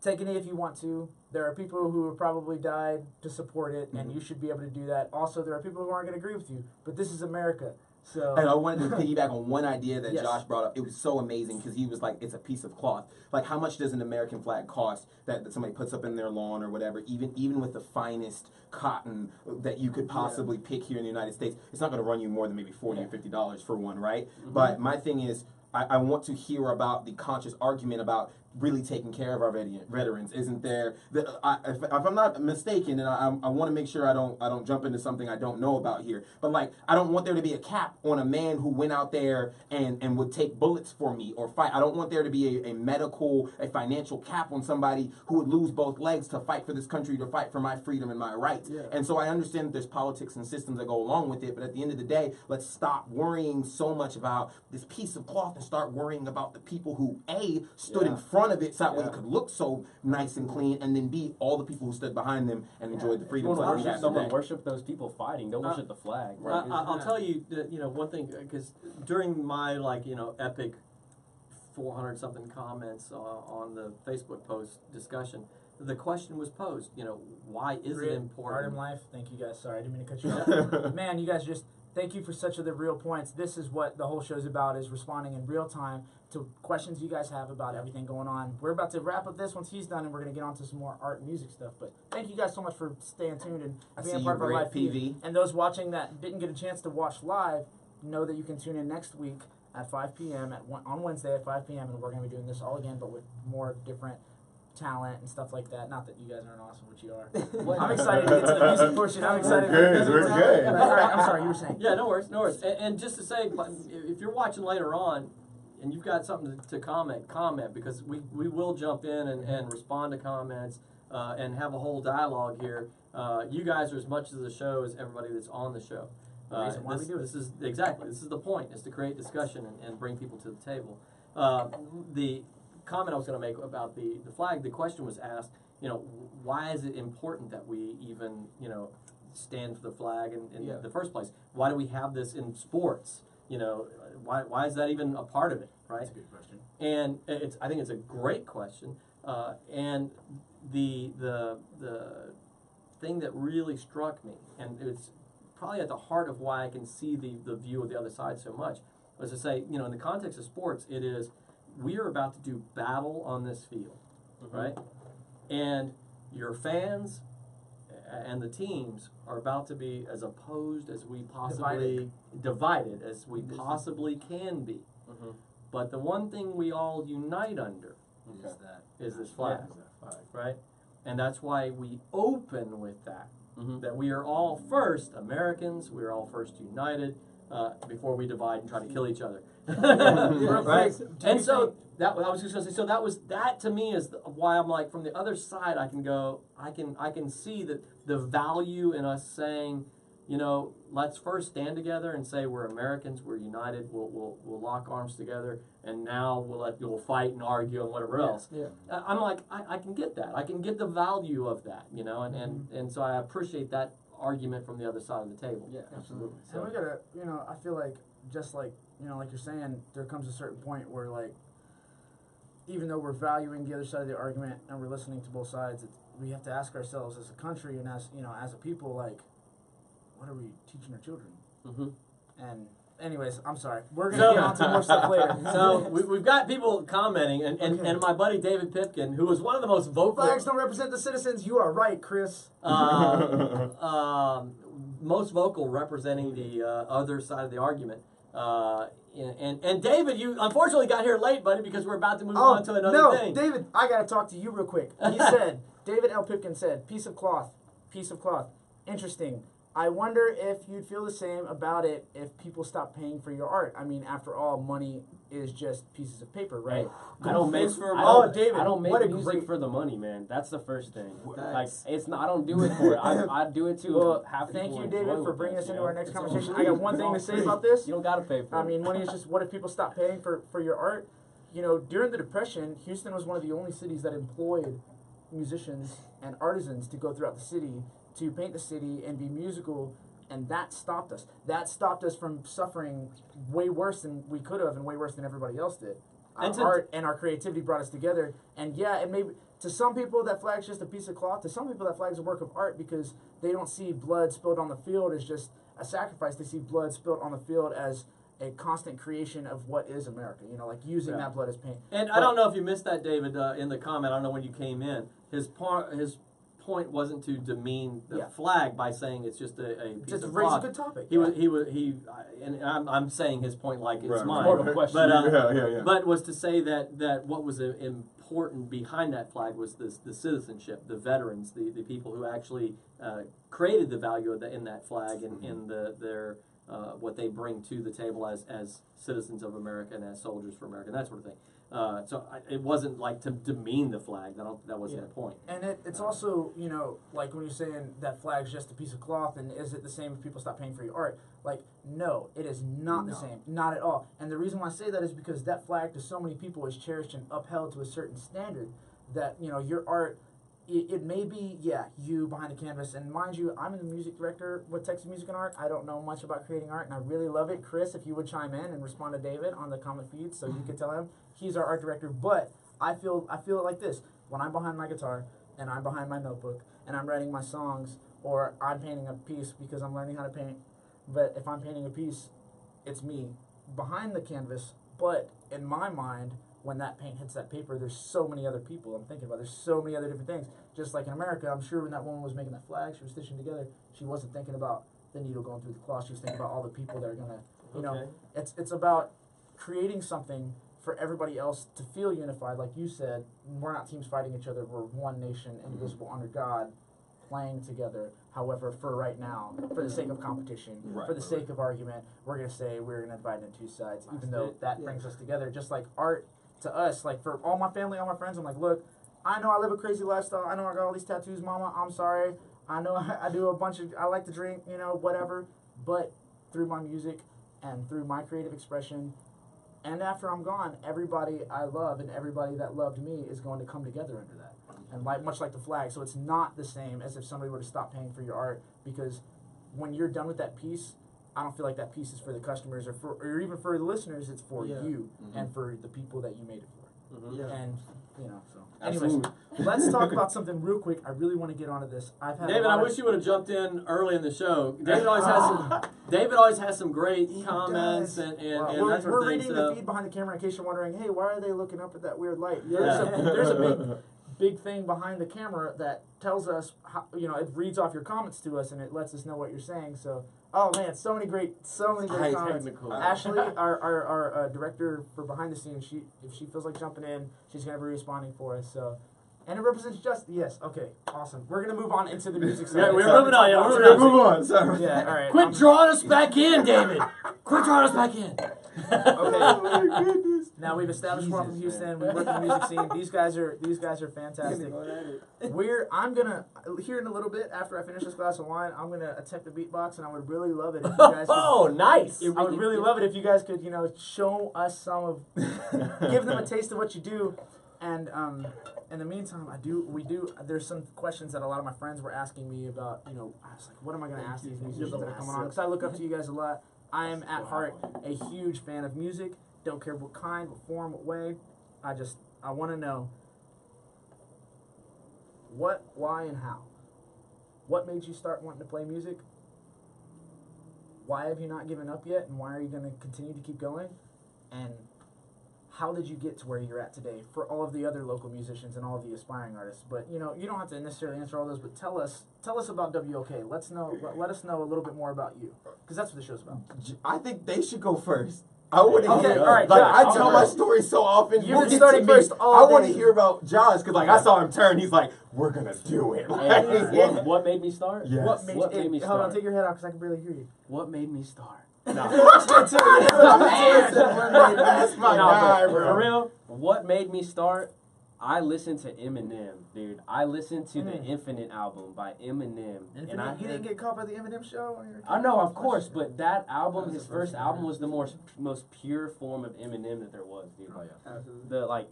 Take a knee if you want to. There are people who have probably died to support it, and you should be able to do that. Also, there are people who aren't going to agree with you, but this is America. So, And I wanted to piggyback on one idea that Yes. Josh brought up. It was so amazing because he was like, it's a piece of cloth. Like, how much does an American flag cost that somebody puts up in their lawn or whatever? Even with the finest cotton that you could possibly pick here in the United States, it's not going to run you more than maybe $40 or $50 for one, right? But my thing is, I want to hear about the conscious argument about really taking care of our veterans. Isn't there? If I'm not mistaken, and I want to make sure I don't jump into something I don't know about here. But like, I don't want there to be a cap on a man who went out there and would take bullets for me or fight. I don't want there to be a financial cap on somebody who would lose both legs to fight for this country, to fight for my freedom and my rights. Yeah. And so I understand that there's politics and systems that go along with it. But at the end of the day, let's stop worrying so much about this piece of cloth and start worrying about the people who stood in front of it so that way it could look so nice and clean, and then B, all the people who stood behind them and enjoyed the If you freedoms want to that we worship have someone, today. worship those people fighting. Don't worship the flag. Right? I'll tell you that, one thing, because during my epic 400 something comments on the Facebook post discussion, the question was posed. Why is it Art important? in life. Thank you guys. Sorry, I didn't mean to cut you off. Man, you guys just thank you for such of the real points. This is what the whole show's about: is responding in real time to questions you guys have about everything going on. We're about to wrap up this once he's done, and we're gonna get on to some more art and music stuff. But thank you guys so much for staying tuned and I being see part of you, our live great feed. PV. And those watching that didn't get a chance to watch live, know that you can tune in next week at 5 p.m. on Wednesday at 5 p.m. and we're gonna be doing this all again, but with more different talent and stuff like that. Not that you guys aren't awesome, which you are. I'm excited to get to the music portion. I'm excited. We're good. All right, I'm sorry, you were saying. Yeah, no worries, no worries. And just to say, if you're watching later on and you've got something to comment, because we will jump in and respond to comments and have a whole dialogue here. You guys are as much as the show as everybody that's on the show. The reason why we do it. This is the point, is to create discussion and bring people to the table. The comment I was going to make about the flag, the question was asked, why is it important that we even, stand for the flag in the first place? Why do we have this in sports? Why is that even a part of it, right? That's a good question. And I think it's a great question. And the thing that really struck me, and it's probably at the heart of why I can see the view of the other side so much, was to say, in the context of sports, it is, we are about to do battle on this field, right? And your fans and the teams are about to be as opposed as we possibly divided as we possibly can be. But the one thing we all unite under is this flag, right? And that's why we open with that. That we are all first Americans, we are all first united, before we divide and try to kill each other. Right? And so I was just gonna say, so that to me is why I'm like, from the other side, I can see that the value in us saying, let's first stand together and say we're Americans, we're united, we'll lock arms together, and now we'll fight and argue and whatever else. Yeah. I'm like, I can get that. I can get the value of that, and so I appreciate that argument from the other side of the table. Yeah, absolutely. And we gotta, I feel like, just like, like you're saying, there comes a certain point where, like, even though we're valuing the other side of the argument and we're listening to both sides, we have to ask ourselves as a country and as a people, like, what are we teaching our children? And anyways, I'm sorry. We're gonna get on to more stuff later. So we've got people commenting, and my buddy David Pipkin, who was one of the most vocal. Flags don't represent the citizens. You are right, Chris. Most vocal representing the other side of the argument. And David, you unfortunately got here late, buddy, because we're about to move on to another thing. David, I gotta talk to you real quick. He said David L. Pipkin said, piece of cloth. Interesting. I wonder if you'd feel the same about it if people stop paying for your art. I mean, after all, money is just pieces of paper, right? I don't make David, I don't make what a music great- for the money, man. That's the first thing. Like Facts. it's not. I don't do it for it. I do it to Well, have thank people you, enjoy David, for with bringing us, us into you know? our next It's all conversation. free. I got one It's thing all to say free. about this. You don't gotta pay for it. I mean, money is just what if people stop paying for your art? You know, during the Depression, Houston was one of the only cities that employed musicians and artisans to go throughout the city to paint the city and be musical, and that stopped us. That stopped us from suffering way worse than we could have and way worse than everybody else did. Our And to- art and our creativity brought us together, and yeah, it may to some people that flag's just a piece of cloth. To some people that flag's a work of art because they don't see blood spilled on the field as just a sacrifice. They see blood spilled on the field as a constant creation of what is America. You know, like using that blood as paint. And I don't know if you missed that, David, in the comment. I don't know when you came in. His point wasn't to demean the flag by saying it's just a piece Just of raise a cloth. good topic. And I'm saying his point like it's mine. More of a question. But but was to say that what was important behind that flag was the citizenship, the veterans, the people who actually created the value of in that flag and in their what they bring to the table as citizens of America and as soldiers for America, and that sort of thing. It wasn't like to demean the flag. That wasn't the point. And it's also, you know, like when you're saying that flag's just a piece of cloth, and is it the same if people stop paying for your art? Like, no, it is not the same. Not at all. And the reason why I say that is because that flag to so many people is cherished and upheld to a certain standard that, you know, your art, it may be, you behind the canvas. And mind you, I'm the music director with Texas Music and Art. I don't know much about creating art, and I really love it. Chris, if you would chime in and respond to David on the comment feed so you could tell him. He's our art director, but I feel it like this. When I'm behind my guitar and I'm behind my notebook and I'm writing my songs, or I'm painting a piece because I'm learning how to paint, but if I'm painting a piece, it's me behind the canvas, but in my mind, when that paint hits that paper, there's so many other people I'm thinking about. There's so many other different things. Just like in America, I'm sure when that woman was making that flag, she was stitching together, she wasn't thinking about the needle going through the cloth. She was thinking about all the people that are going to, you know, it's about creating something for everybody else to feel unified. Like you said, we're not teams fighting each other. We're one nation, indivisible under God, playing together. However, for right now, for the sake of competition, for the sake of argument, we're going to say we're going to divide into two sides, even though that brings us together. Just like art to us, like for all my family, all my friends, I'm like, look, I know I live a crazy lifestyle. I know I got all these tattoos, mama. I'm sorry. I know I do a bunch of, I like to drink, you know, whatever. But through my music and through my creative expression, and after I'm gone, everybody I love and everybody that loved me is going to come together under that. And much like the flag. So it's not the same as if somebody were to stop paying for your art, because when you're done with that piece, I don't feel like that piece is for the customers or even for the listeners. It's for you and for the people that you made it for. And, you know, so. Anyways, let's talk about something real quick. I really want to get onto this. David, I wish you would have jumped in early in the show. David always has some great comments and that sort we're of thing. reading the feed behind the camera in case you're wondering, hey, why are they looking up at that weird light? There's a big thing behind the camera that tells us, how, you know, it reads off your comments to us and it lets us know what you're saying. So, oh man, so many great comments. Ashley, our director for behind the scenes, if she feels like jumping in, she's gonna be responding for us. So, and it represents yes. Okay, awesome. We're gonna move on into the music side. Yeah, we're moving on. Yeah, we're Move on. Sorry. Yeah, all right. Quit drawing us back in, David. Quit drawing us back in. Okay. Oh my goodness. Now we've established we're from Houston. We work in the music scene. These guys are fantastic. I'm gonna here in a little bit after I finish this glass of wine. I'm gonna attempt the beatbox, and I would really love it if you guys. Nice! I would really love it if you guys could, you know, show us some of, give them a taste of what you do, and in the meantime, there's some questions that a lot of my friends were asking me about. You know, I was like, what am I gonna ask these musicians that are coming on? Because I look up to you guys a lot. I am at heart a huge fan of music. Don't care what kind, what form, what way. I want to know what, why, and how. What made you start wanting to play music? Why have you not given up yet? And why are you going to continue to keep going? And how did you get to where you're at today for all of the other local musicians and all of the aspiring artists? But, you know, you don't have to necessarily answer all those, but tell us about WOK. Let us know a little bit more about you, because that's what the show's about. I think they should go first. I want to Okay, hear. all right, Like Josh, I I'll tell go. my story so often. You've been get starting to me. first all I want day. to hear about Josh because like I saw him turn. He's like, "We're gonna do it." Hey, what made me start? Yes. What made me start? Hold on, take your head off because I can barely hear you. What made me start? That's my guy, bro. For real, what made me start? I listened to Eminem, dude. I listened to the Infinite album by Eminem. And And I you didn't get caught by the Eminem show? I know, of course, but that album, his first album, was the most pure form of Eminem that there was, dude.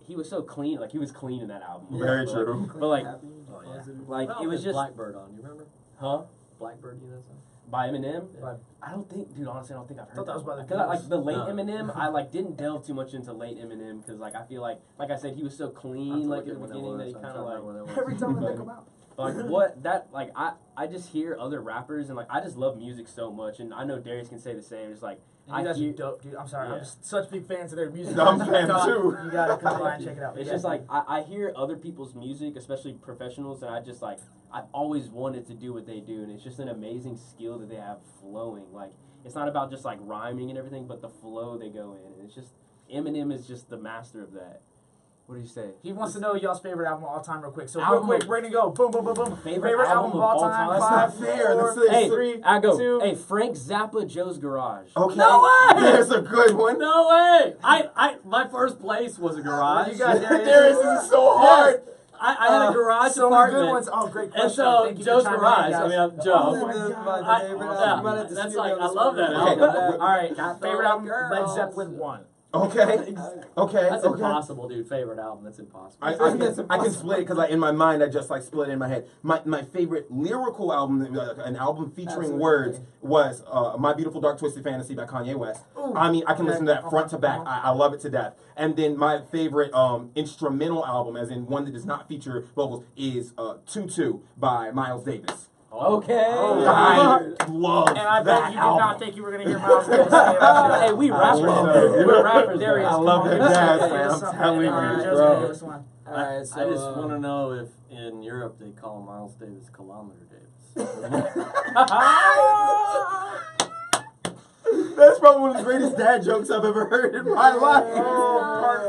He was so clean, like he was clean in that album. Very true. But like Well, it was just Blackbird on. You remember? huh? Blackbird, you know that song? By Eminem? By- I don't think, dude. Honestly, I don't think I've heard. thought that was by the Cause I, like Beatles. the late No. Eminem, I like didn't delve too much into late Eminem because like I feel like I said, he was so clean like at the beginning that he kind of like. Every time they come out. Like what that like I just hear other rappers and like I just love music so much and I know Darius can say the same. Just like And you guys hear, are dope, dude. I'm sorry. Yeah. I'm just such big fans of their music. I'm a fan too. You gotta come by and check it out. it's Yeah. just like I hear other people's music, especially professionals, and I just like I've always wanted to do what they do, and it's just an amazing skill that they have flowing. Like it's not about just like rhyming and everything, but the flow they go in. And it's just Eminem is just the master of that. What do you say? He wants to know y'all's favorite album of all time real quick. So Album real quick, we're gonna go. Boom, boom, boom, boom. Favorite album of all time. That's not 5, fair. 4, That's- Hey, 3, I go. 2. Hey, Frank Zappa, Joe's Garage. Okay. No way! There's a good one. No way! My first place was a garage. You got Darius. Darius is so hard. I had a garage So many apartment. good ones. Oh, great question. And so Thank you for Joe's chiming in, Garage. guys. I mean, I'm Oh Joe. my My God. favorite Yeah, album. You might have to that's steal like me I on love this that one. album. All right, Got favorite the album, girls. Led Zeppelin 1. Okay. Okay. That's okay. impossible, dude. Favorite album. That's impossible. I can split it because in my mind I just like split it in my head. My favorite lyrical album, an album featuring words, was My Beautiful Dark Twisted Fantasy by Kanye West. Ooh. I mean, I can listen to that front to back. Uh-huh. I love it to death. And then my favorite instrumental album, as in one that does not feature vocals, is Tutu by Miles Davis. Okay. I love And I bet that you did album. not think you were going to hear Miles Davis say that. Hey, we rappers. love it. We're rappers. Darius, I come love on, the give us jazz, something, man. give us I'm something. telling you, All right, Joe's bro. gonna give us one. Alright, so I just want to know if in Europe they call Miles Davis Kilometer Davis. That's probably one of the greatest dad jokes I've ever heard in my life.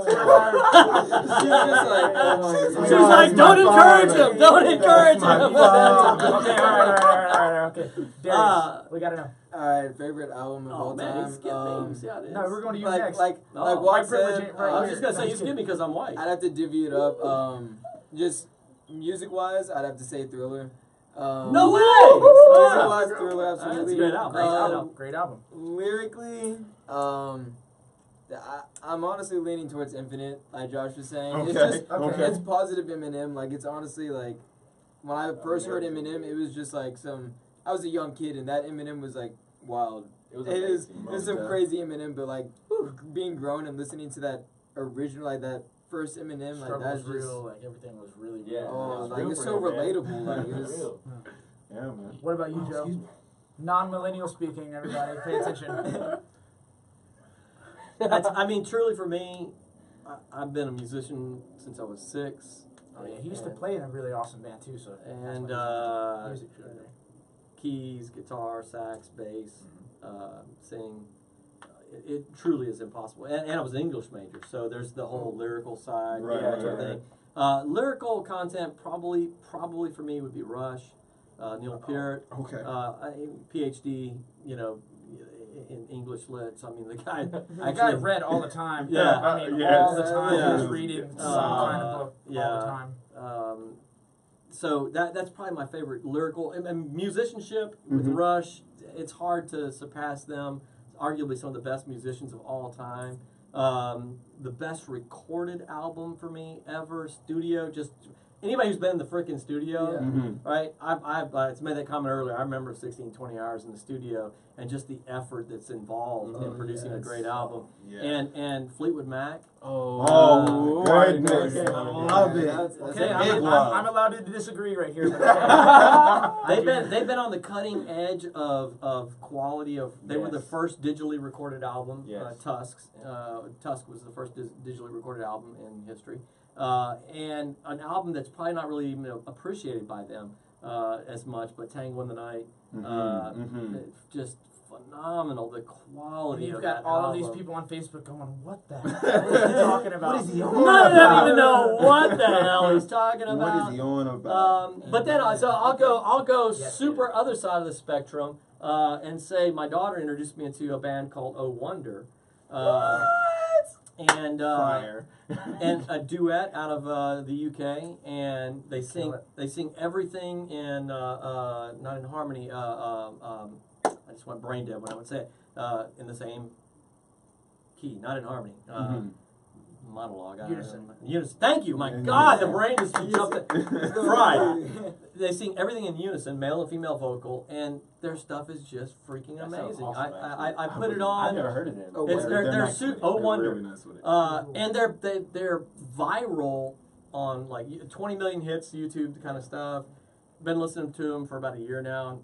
she's just like, oh my She's God. like, don't encourage him. Don't encourage my him. father. Okay, all right, okay. Darius, we got to know. Alright, favorite album of Oh all man, time. he skipped me. You see how it is? No, we're going to you like, next. like, Oh, like white what privilege said, ain't right I was here. just gonna say you skipped me because I'm white. I'd have to divvy it up. Just music-wise, I'd have to say Thriller. No way! Music-wise, Thriller, absolutely. That's a great album. Great album. Great album. Lyrically, I'm honestly leaning towards Infinite, like Josh was saying. Okay. It's just, Okay. it's positive Eminem. Like, it's honestly like, when I first heard Eminem, it was just like I was a young kid, and that Eminem was like wild. It is some crazy Eminem, but like being grown and listening to that original, like that first Eminem, like Struggle that's was just real. Like everything was really real. Yeah. oh, It's like real it's for so him, man. relatable. Like it was. Yeah, man. What about you, Joe? Non-millennial speaking, everybody, pay attention. I mean, truly for me, I've been a musician since I was 6. Oh yeah, he used to play in a really awesome band too. So And music should be there. keys, guitar, sax, bass, sing. It truly is impossible. And I was an English major, so there's the whole lyrical side, Right, that right, sort of right. thing. Lyrical content probably for me would be Rush, Neil Peart, Okay. PhD, in English lit. So I mean, the guy The guy actually read all the time. Yeah. I mean, Yes. all the time. Yeah. He was reading some kind of book all the yeah. time. So that's probably my favorite lyrical and musicianship with Mhm. Rush. It's hard to surpass them. Arguably some of the best musicians of all time. The best recorded album for me ever. Studio, just anybody who's been in the freaking studio, Yeah. Mm-hmm. right? I've made that comment earlier. I remember 16, 20 hours in the studio and just the effort that's involved in producing a great album. Yeah. And Fleetwood Mac. Oh, goodness. okay. I love it. That's Okay, a big I'm love. allowed to disagree right here. But okay. They've been on the cutting edge of quality of. They were the Yes. first digitally recorded album. Yes. Tusk. Tusk was the first digitally recorded album in history, and an album that's probably not really appreciated by them as much. But Tango in the Night, Mhm. just phenomenal. The quality You've of got that all of these album. people on Facebook going, "What the hell is he talking about? What is he None on of them about? even know what the hell he's talking about. What is he on about? But then, so I'll go Yes, super other side of the spectrum and say my daughter introduced me into a band called Oh Wonder. And Fire. and a duet out of the UK, and they sing everything in not in harmony. I just went brain dead when I would say it, in the same key, not in harmony. Monologue. Unison. Unison. Thank you. My In God, the unison. brain just jumped. Fried. They sing everything in unison, male and female vocal, and their stuff is just freaking That sounds amazing. awesome, I put it on. I've never heard of them. Oh, It's Wonder. they're nice with it. Oh They're Wonder. really nice with it. And they're viral on like 20 million hits, YouTube kind of stuff. Been listening to them for about a year now.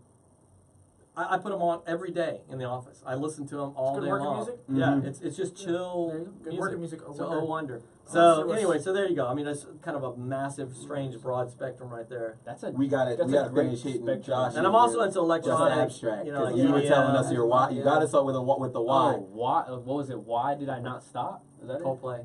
I put them on every day in the office. I listen to them all Good day working long. music? Yeah, Mhm. it's just chill There you go. Good music. working music. Oh, So Wonder. Oh Wonder. So So it's- anyway, so there you go. I mean, it's kind of a massive, strange, broad spectrum right there. That's a We got That's to a great finish hitting spectrum. Josh. And I'm also into just electronic. abstract. You know, like you were EDM. telling us your why. You got us up with the why. Oh, why? What was it? Why did I not stop? Is that it? Coldplay.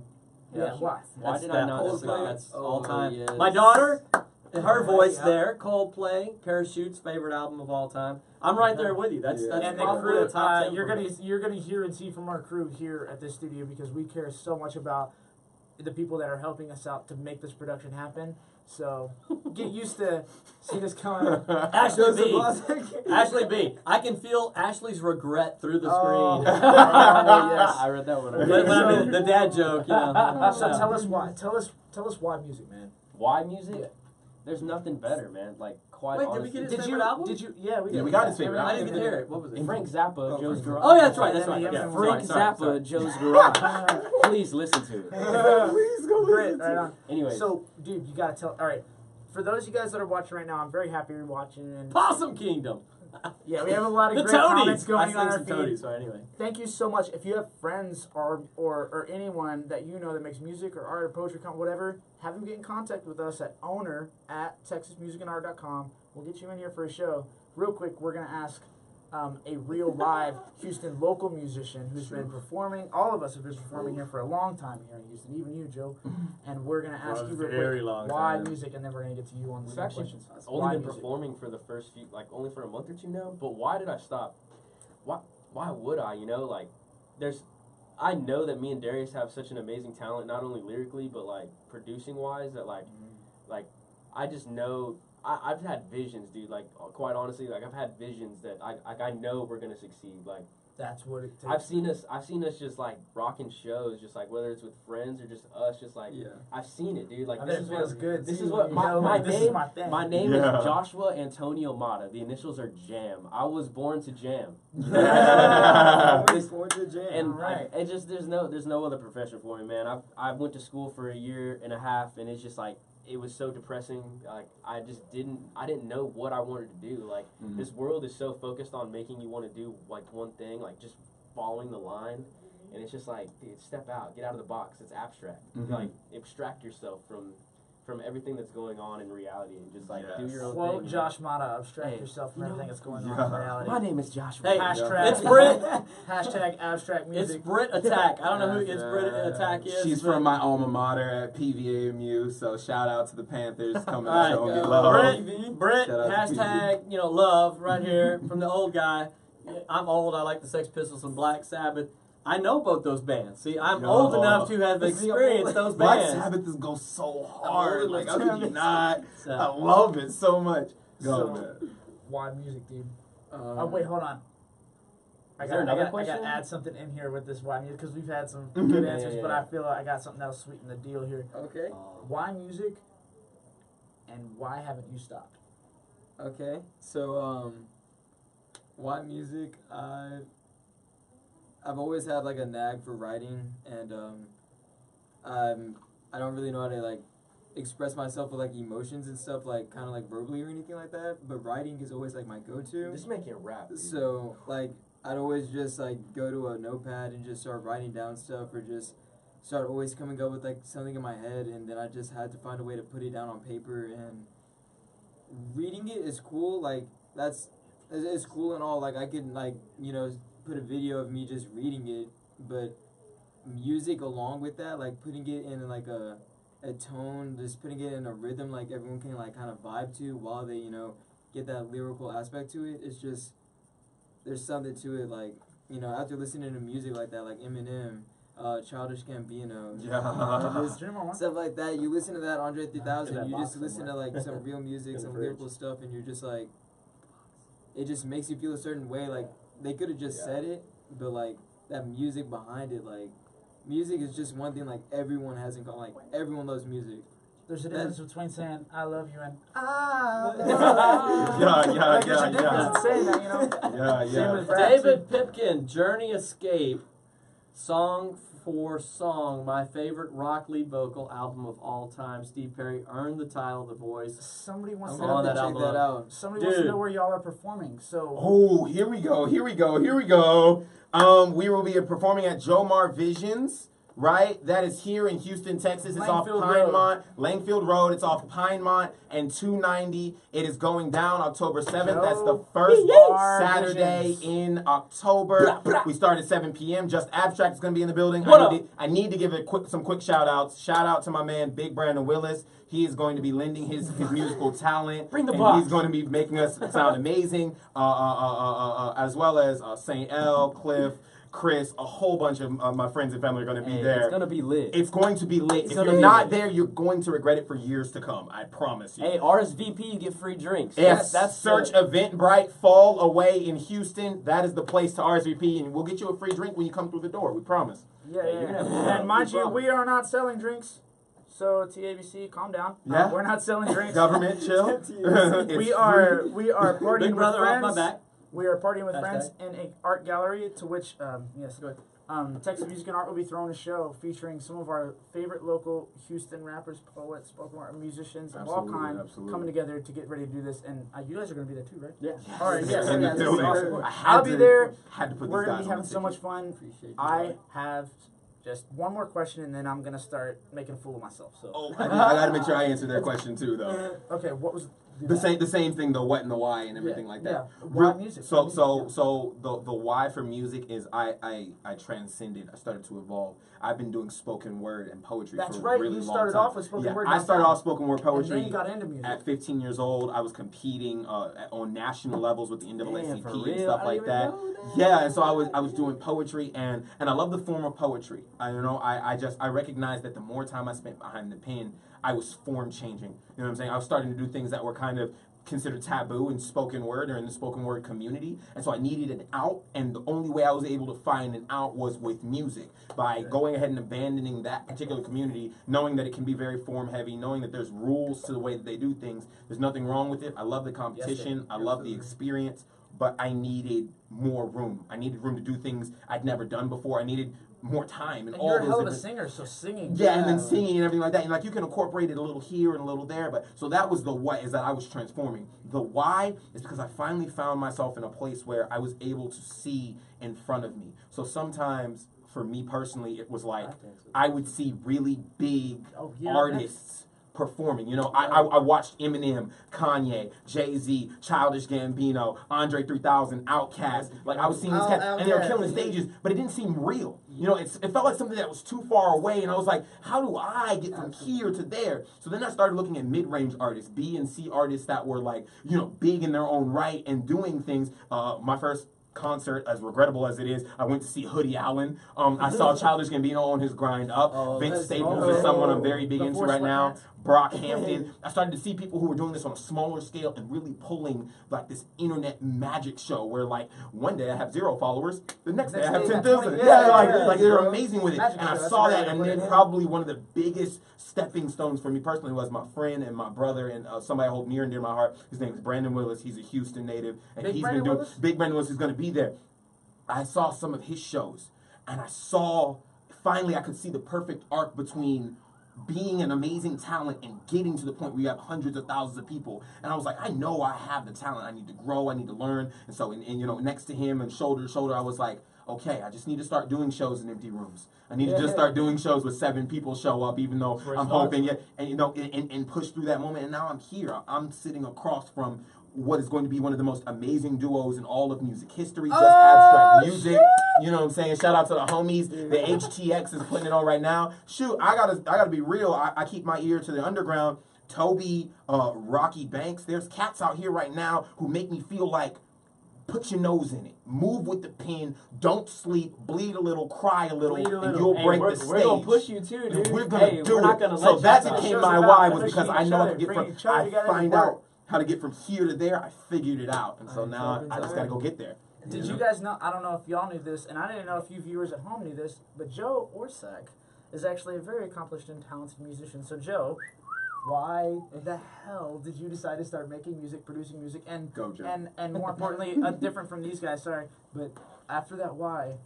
Yeah, why? Why That's did that- I not that's, stop? that's Oh, all time. yes. My daughter, her voice Yeah. there, Coldplay, Parachutes, favorite album of all time. I'm right there with you. That's Yeah. that's And the probably crew, the top 10 you're for gonna me. you're gonna hear and see from our crew here at this studio because we care so much about the people that are helping us out to make this production happen. So get used to seeing us coming. Ashley B. Joseph Ashley B. I can feel Ashley's regret through the Oh. screen. yes. I read that one. But I mean, the dad joke, you know. So tell us why. Tell us why music, man. Why music? There's nothing better, man. Like, quite Wait, did we honestly. get his Did favorite you? album? Did you? Yeah, we did. Yeah, we got his favorite I album. didn't get to hear it. What was it? Frank Zappa, Joe's Frank Garage. Oh, yeah, that's right. That's And right. then the Yeah. Anthem Frank Sorry, Zappa, sorry. Joe's Garage. Please listen to it. Please go Great. listen to Right it. on. Anyways, So, dude, you gotta tell. All right, for those of you guys that are watching right now, I'm very happy you're watching. And Possum Kingdom. yeah, we have a lot of The great comments Toadies. going I on our sing feed. some Toadies. So anyway. Thank you so much. If you have friends or anyone that you know that makes music or art or poetry, whatever, have them get in contact with us at owner@texasmusicandart.com. We'll get you in here for a show. Real quick, we're going to ask a real live Houston local musician who's been performing. All of us have been performing here for a long time here in Houston, even you, Joe. And we're going to ask For a you real very quick, long why time. music, and then we're going to get to you on the we've same actually questions. only Why been music? performing for the first few, like, only for a month or two now. But why did I stop? Why would I? You know, like, I know that me and Darius have such an amazing talent, not only lyrically, but, like, producing wise, that, like, I just know. I've had visions, dude. Like, quite honestly, like, I've had visions that I know we're gonna succeed. Like, That's what it takes. I've seen us just like rocking shows, just like whether it's with friends or just us, just like Yeah. I've seen it, dude. Like, I this bet is it feels what good. this too, is what you my, know, my like, this is name. my thing. My name Yeah. is Joshua Antonio Mata. The initials are Jam. I was born to jam. Always forward to the jam. And Right. it just there's no other profession for me, man. I went to school for a year and a half, and it's just like it was so depressing. Like I didn't know what I wanted to do. Like Mhm. this world is so focused on making you want to do like one thing, like just following the line, and it's just like, dude, step out, get out of the box. It's abstract. Mhm. Like abstract yourself from everything that's going on in reality, and just like do Yes. your own Quote thing. Josh Mata, abstract Hey, yourself from you know- everything that's going on Yeah. in reality. My name is Joshua. Hey, Hashtag, it's Brit. Hashtag abstract It's music. Brit Attack. I don't know who it's Brit Attack is. She's but- from my alma mater at PVAMU, so shout out to the Panthers coming All right, to show me go. love. Brit, Shout out to hashtag, love right here from the old guy. I'm old. I like the Sex Pistols and Black Sabbath. I know both those bands. See, I'm Yo. old enough to have It's the experienced old- those Black bands. Sabbath is go so hard. Like, how could you not? I So, love it so much. Go, So- man. Why music, dude? Um, Oh wait, hold on. Is there another I got question? to add something in here with this why music because we've had some Mhm. good Yeah, answers, yeah, but yeah. I feel like I got something that'll sweeten the deal here. Okay. Why music? And why haven't you stopped? Okay. So why music? I've always had like a knack for writing, and I don't really know how to like express myself with like emotions and stuff, like kind of like verbally or anything like that. But writing is always like my go-to. Just make it rap. Dude. So like I'd always just like go to a notepad and just start writing down stuff, or just start always coming up with like something in my head, and then I just had to find a way to put it down on paper. And reading it is cool. Like that's it's cool and all. Like I could like put a video of me just reading it, but music along with that, like putting it in like a tone, just putting it in a rhythm, like everyone can like kind of vibe to while they get that lyrical aspect to it. It's just there's something to it. Like after listening to music like that, like Eminem. Childish Gambino, stuff like that. You listen to that Andre 3000, you just listen to like some real music, some lyrical stuff, and you're just like, it just makes you feel a certain way. Like they could have just said it, but like that music behind it, like music is just one thing. Like everyone has in common. Like everyone loves music. There's a difference between saying "I love you" and Yeah. There's a difference in saying that, Yeah. Same with rap, David Pipkin, Journey Escape, song for song, my favorite rock lead vocal album of all time. Steve Perry earned the title of The Voice. Somebody wants I'm on that check album. that out. Somebody wants to know where y'all are performing. So Oh, here we go. We will be performing at Jomar Visions, right? That is here in Houston, Texas. It's off Langfield Pinemont, Langfield Road. It's off Pinemont and 290. It is going down October 7th. That's the first Saturday in October. We start at 7 p.m. Just Abstract is going to be in the building. I need to give some quick shout outs. Shout out to my man, Big Brandon Willis. He is going to be lending his musical talent. Bring the box. He's going to be making us sound amazing, as well as St. L, Cliff, Chris, a whole bunch of my friends and family are going to be there. It's going to be lit. It's going to be lit. If gonna you're be not lit. there, you're going to regret it for years to come. I promise you. Hey, RSVP, you get free drinks. Yes, That's search Eventbrite Fall Away in Houston. That is the place to RSVP, and we'll get you a free drink when you come through the door. We promise. yeah. you're gonna- And mind you, we are not selling drinks. So TABC, calm down. Yeah. We're not selling drinks. Government, chill. we are partying Big brother with off friends. my back. We are partying with Hashtag. friends in an art gallery to which yes, go ahead. Texas Music and Art will be throwing a show featuring some of our favorite local Houston rappers, poets, spoken word musicians of all kind coming together to get ready to do this. And you guys are going to be there too, right? Yeah. All right, yes. In the Yes, building. awesome. I had I'll be to- there. Had to put We're these going guys to be on having the so much ticket. fun. Appreciate you. I have just one more question, and then I'm going to start making a fool of myself. So Oh, I got to make sure I answer their question too, though. okay, what was The same thing, the what and the why and everything like that. Yeah, why music? So Why music? the why for music is I transcended. I started to evolve. I've been doing spoken word and poetry That's for right. a really You long started time. off with spoken word. I started off spoken word and poetry. then you got into music. At 15 years old, I was competing on national levels with the Damn, for NAACP and real? stuff I like didn't that. even know that. Yeah, and so I was doing poetry and I love the form of poetry. I recognized that the more time I spent behind the pen, I was form changing. You know what I'm saying? I was starting to do things that were kind of considered taboo in spoken word or in the spoken word community, and so I needed an out, and the only way I was able to find an out was with music, by going ahead and abandoning that particular community, knowing that it can be very form heavy, knowing that there's rules to the way that they do things. There's nothing wrong with it. I love the competition. I love the experience, but I needed more room. I needed room to do things I'd never done before. I needed more time and all you're a those hell of a different- singer, so singing. Yeah, and then singing and everything like that. And like you can incorporate it a little here and a little there. But so that was the what, is that I was transforming. The why is because I finally found myself in a place where I was able to see in front of me. So sometimes for me personally, it was like I would see really big artists performing. You know, I watched Eminem, Kanye, Jay-Z, Childish Gambino, Andre 3000, Outkast. Like I was seeing these cats, and they were killing stages, but it didn't seem real. You know, it felt like something that was too far away, and I was like, how do I get from here to there? So then I started looking at mid-range artists, B and C artists that were like, you know, big in their own right and doing things. My first concert, as regrettable as it is, I went to see Hoodie Allen. I saw Childish Gambino on his grind up. Vince Staples is someone I'm very big into right now. Brock Hampton. I started to see people who were doing this on a smaller scale and really pulling like this internet magic show where like one day I have 0 followers, the next day I have 10,000. Like they're amazing with it. Magic And I show, saw that's that, right. and then probably one of the biggest stepping stones for me personally was my friend and my brother and somebody I hold near and dear to my heart. His name is Brandon Willis. He's a Houston native, and Big he's Brandon been doing Willis? Big Brandon Willis is going to be there. I saw some of his shows, and I saw finally I could see the perfect arc between being an amazing talent and getting to the point where you have hundreds of thousands of people. And I was like, I know I have the talent. I need to grow. I need to learn. And so, and you know, next to him and shoulder to shoulder, I was like, okay, I just need to start doing shows in empty rooms. I need to just start doing shows with 7 people show up, even though I'm hoping, and you know, and push through that moment. And now I'm here. I'm sitting across from what is going to be one of the most amazing duos in all of music history, just abstract music. You know what I'm saying? Shout out to the homies. The HTX is putting it on right now. Shoot, I gotta be real. I keep my ear to the underground. Toby, Rocky Banks. There's cats out here right now who make me feel like, put your nose in it. Move with the pen. Don't sleep. Bleed a little. Cry a little. And you'll break the stage. We're gonna push you too, dude. We're gonna do we're it. not gonna So let that you became Show's my about why, was pushing because I each know I other, could get bringing from. each other I together find to work. out how to get from here to there. I figured it out, and so now I just gotta go get there. Did you guys know? I don't know if y'all knew this, and I didn't know if you viewers at home knew this, but Joe Orsak is actually a very accomplished and talented musician. So Joe, why the hell did you decide to start making music, producing music, and Go, Joe. and more importantly, different from these guys? Sorry, but after that, why?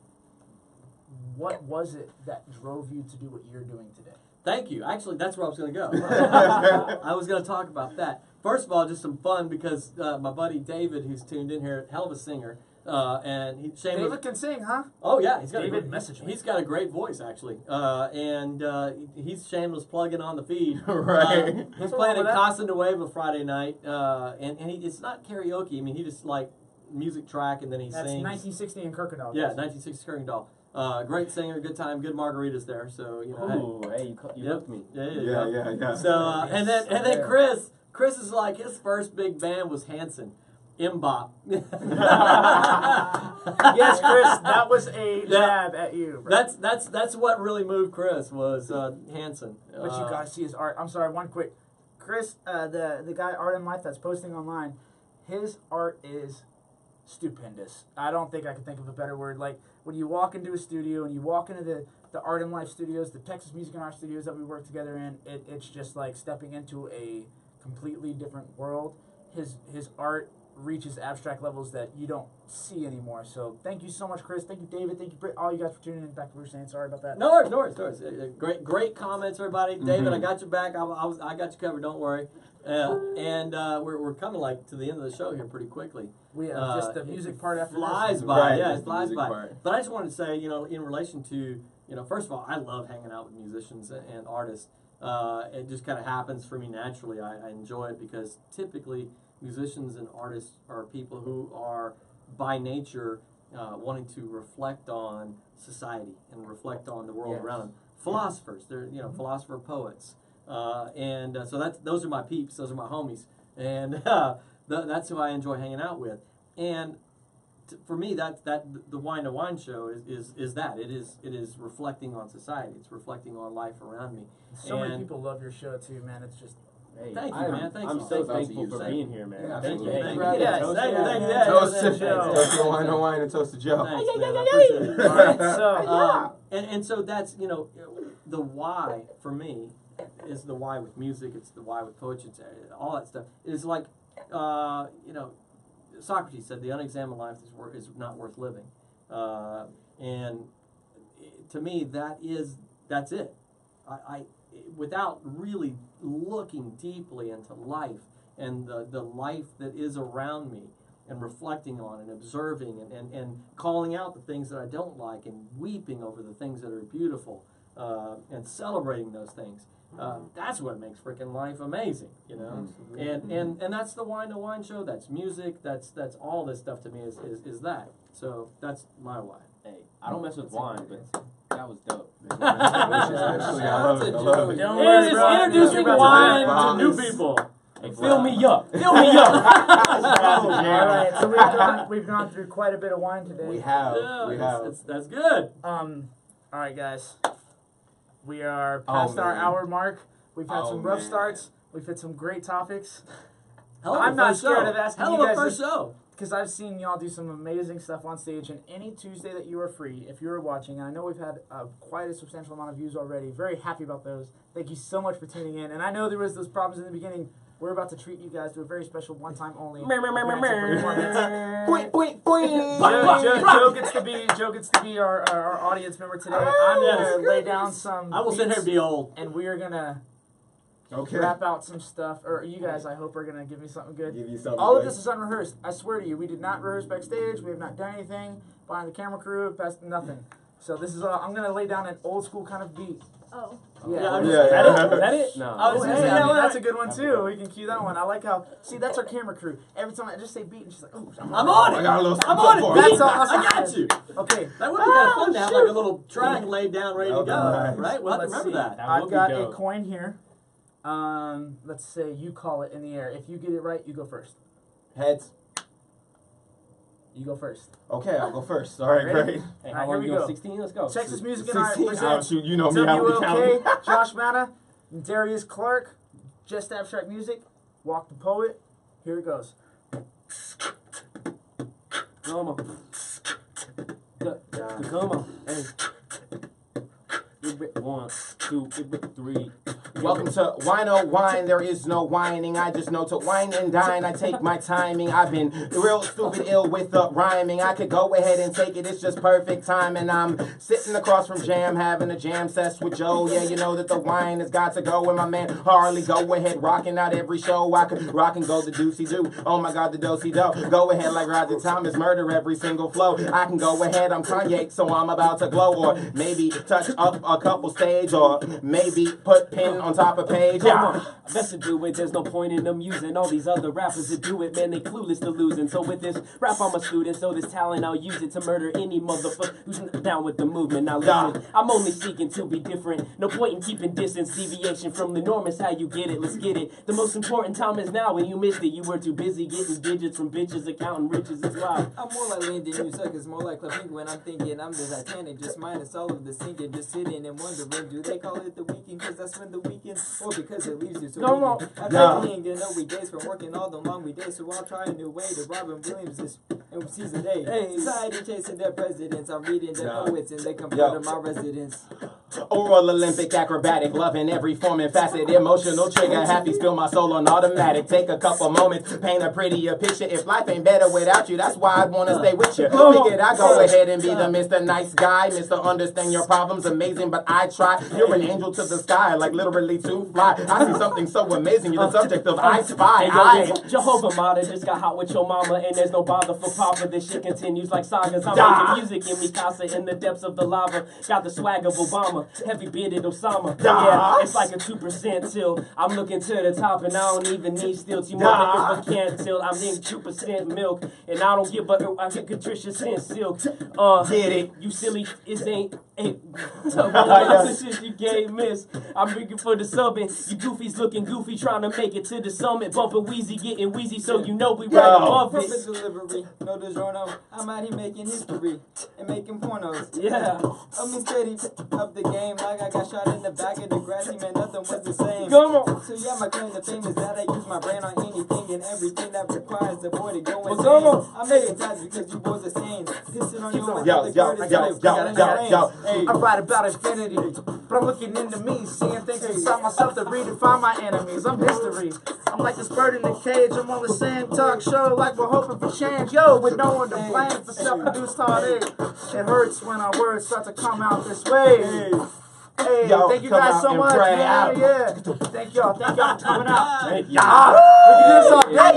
What was it that drove you to do what you're doing today? Thank you. Actually, that's where I was going to go. I was going to talk about that. First of all, just some fun because my buddy David, who's tuned in here, hell of a singer, and David can sing, huh? Oh yeah, he's got David, a great, message me. He's got a great voice actually, and he's shameless plugging on the feed. Right. He's What's playing wrong at with Casa Nueva Friday night, and it's not karaoke. I mean, he just like music track and then he That's sings. 1960 in Kirkendall. Yeah, 1960 Kirkendall. Great singer, good time, good margaritas there. So you know, Ooh, hey, you Yep. hooked me. Yeah. So and then Chris is like, his first big band was Hanson, Mbop. Yes, Chris, that was a jab at you. Bro. That's what really moved Chris was Hanson. But you gotta see his art. I'm sorry, one quick. Chris, the guy Art in Life that's posting online, his art is stupendous. I don't think I could think of a better word. Like when you walk into a studio and you walk into the Art in Life studios, the Texas Music and Art studios that we work together in, it's just like stepping into a completely different world. His art reaches abstract levels that you don't see anymore. So thank you so much, Chris. Thank you, David. Thank you, all you guys for tuning in. Back to what we were saying. Sorry about that. No worries. Great comments, everybody. David, I got your back. I got you covered. Don't worry. And we're coming like to the end of the show here pretty quickly. We have just the music part after flies this. by. Right, Yeah, it's it the flies music by. part. But I just wanted to say, in relation to, first of all, I love hanging out with musicians and artists. It just kind of happens for me naturally. I enjoy it because typically musicians and artists are people who are by nature wanting to reflect on society and reflect on the world around them. Philosophers, they're philosopher poets, and so those are my peeps, those are my homies, and that's who I enjoy hanging out with. And for me, that the Whine to Whine show is that it is reflecting on society. It's reflecting on life around me. So many people love your show too, man. It's just Hey, Thank you, man. Thank I'm you. so Shout out to thankful you, for sir. being here, man. Yeah, Thank you. absolutely. Thank you. Yes, Toast thank to you, that. thank you. Toast Yeah, to Joe. toast to Wine to Wine and toast to Joe. Thanks, man. I appreciate it. All right, so And so that's the why for me is the why with music. It's the why with poetry. It's all that stuff. It's like Socrates said, the unexamined life is not worth living, and to me that's it. I without really looking deeply into life and the life that is around me and reflecting on and observing and calling out the things that I don't like and weeping over the things that are beautiful and celebrating those things. That's what makes freaking life amazing, And that's the Whine to Whine show. That's music. That's all this stuff to me is that. So that's my why. Hey, I don't mess with wine, but that was dope. Actually, I love it. I love it. Don't It worry, is bro. introducing You're about wine to to make new people. Hey, fill me up. Fill me up. All right, so we've gone through quite a bit of wine today. We have. That's good. All right, guys. We are past our man. hour mark. We've had Oh, some rough man. starts. We've hit some great topics. Hell of a I'm not first scared show. of asking Hell you of a guys first this- show. Because I've seen y'all do some amazing stuff on stage, and any Tuesday that you are free, if you are watching, and I know we've had quite a substantial amount of views already, very happy about those. Thank you so much for tuning in. And I know there was those problems in the beginning. We're about to treat you guys to a very special one-time only performance. Point, point, point. Joe gets to be our audience member today. I'm gonna lay down some. I will sit here and beats, be old. and we are gonna Okay. rap out some stuff. Or you guys, I hope, are gonna give me something good. Give you something All of good. this is unrehearsed. I swear to you, we did not rehearse backstage. We have not done anything behind the camera crew. Past nothing. So this is I'm gonna lay down an old school kind of beat. Oh. Yeah. Is that it? No. I was Oh, gonna hey, say, I mean, yeah, that's a good one too. We can cue that one. I like how. See, that's our camera crew. Every time I just say beat, and she's like, "Oh, I'm on it. I got a little I'm on it. something That's Beat. awesome. I got you. Okay. That would be kind of fun to have like a little track laid down, ready to Okay, go. nice. Right? We'll have to Let's remember see. that. That I've would be got dope. a coin here. Let's say you call it in the air. If you get it right, you go first. Heads. You go first. Okay, I'll go first. All right, Ready? great. Hey, Alright, how here long we you go. going? 16? Let's go. Texas Music and Art 16. Oh, presents shoot, you know me. How we count. WLK, Josh Manna, Darius Clark, Just Abstract Music, Walk the Poet. Here it goes. Come on. Come on. Hey. 1, 2, 3. Welcome to Whine oh Whine. There is no whining. I just know to whine and dine. I take my timing. I've been real stupid ill with the rhyming. I could go ahead and take it. It's just perfect time. And I'm sitting across from Jam, having a jam session with Joe. Yeah, you know that the wine has got to go. And my man Harley, go ahead, rocking out every show. I could rock and go the doozy doo. Oh my God, the dosey do. Go ahead like Roger Thomas, murder every single flow. I can go ahead. I'm Kanye, so I'm about to glow. Or maybe touch up a couple stage, or maybe put pen on top of page. Come on, best to do it. There's no point in them using all these other rappers that do it. Man, they clueless to losing. So with this rap, I'm a student. So this talent, I'll use it to murder any motherfucker who's down with the movement. Now listen, I'm only seeking to be different. No point in keeping distance. Deviation from the norm is how you get it. Let's get it. The most important time is now. When you missed it, you were too busy getting digits from bitches, accounting riches. It's wild. I'm more like Lane than you suckers, more like Clapinga when I'm thinking I'm the Titanic, just minus all of the sinking, just sitting and wondering, do they call it the weekend because that's when the weekend, or because it leaves you so weak? I'm trying to no weekdays from working all the long weekdays, so I'll try a new way to Robin Williams this season 8. Hey. Society chasing their presidents, I'm reading their poets and they come to my residence. Oral Olympic acrobatic, loving every form and facet, emotional trigger, happy, spill my soul on automatic. Take a couple moments, paint a prettier picture. If life ain't better without you, that's why I wanna stay with you. Figured I go ahead and be the Mr. Nice Guy, Mr. Understand your problems, amazing, but I try. You're an angel to the sky, like literally to fly. I see something so amazing, you're the subject of I Spy. Hey, yo, Jehovah Mata just got hot with your mama, and there's no bother for Papa. This shit continues like sagas. I'm making music in Mikasa in the depths of the lava. Got the swag of Obama, heavy bearded Osama. Yeah, it's like a 2% till I'm looking to the top, and I don't even need stilts. You motherfuckers but can't till I'm in 2% milk, and I don't give a I get Patricia scent silk. Get it? You silly, it ain't. The shit you gave miss. I'm looking for the subbing. You goofies looking goofy, trying to make it to the summit. Bumping Wheezy, getting wheezy, so you know we right above it. Perfect delivery, no DiGiorno. I'm out here making history and making pornos. Yeah. I'm in steady up the game like I got shot in the back of the grassy man. Nothing was the same. Come on. So yeah, my claim to fame is that I use my brain on anything and everything that requires the boy to go insane. come on. I'm making ties because you boys are sane. Pissing on your Yo. I write about infinity, but I'm looking into me, seeing things inside myself to redefine my enemies. I'm history. I'm like this bird in the cage. I'm on the same talk show like we're hoping for change. Yo, with no one to blame for self-induced heartache. It hurts when our words start to come out this way. Hey, Yo, thank you come guys out so and much. pray Yeah, out. yeah. Thank y'all for coming out. Hey, Look at this all day.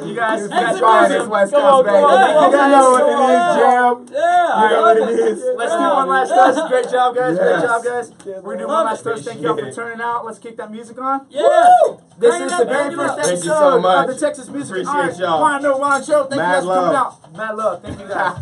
You guys, Fine, it's West Coast, baby. You guys know what it is, Jam. Yeah. You know what it is. Let's do one last toast. Great job, guys. Great Yes. job, guys. We're gonna do one last toast. Thank y'all for turning out. Let's kick that music on. Yeah. This Turn is it the up, very turn it first up. episode Thank you so much. of the Texas Music and Appreciate Art y'all. Whine oh Whine Show. Thank you Mad guys for coming love. out. Mad love. Thank you guys.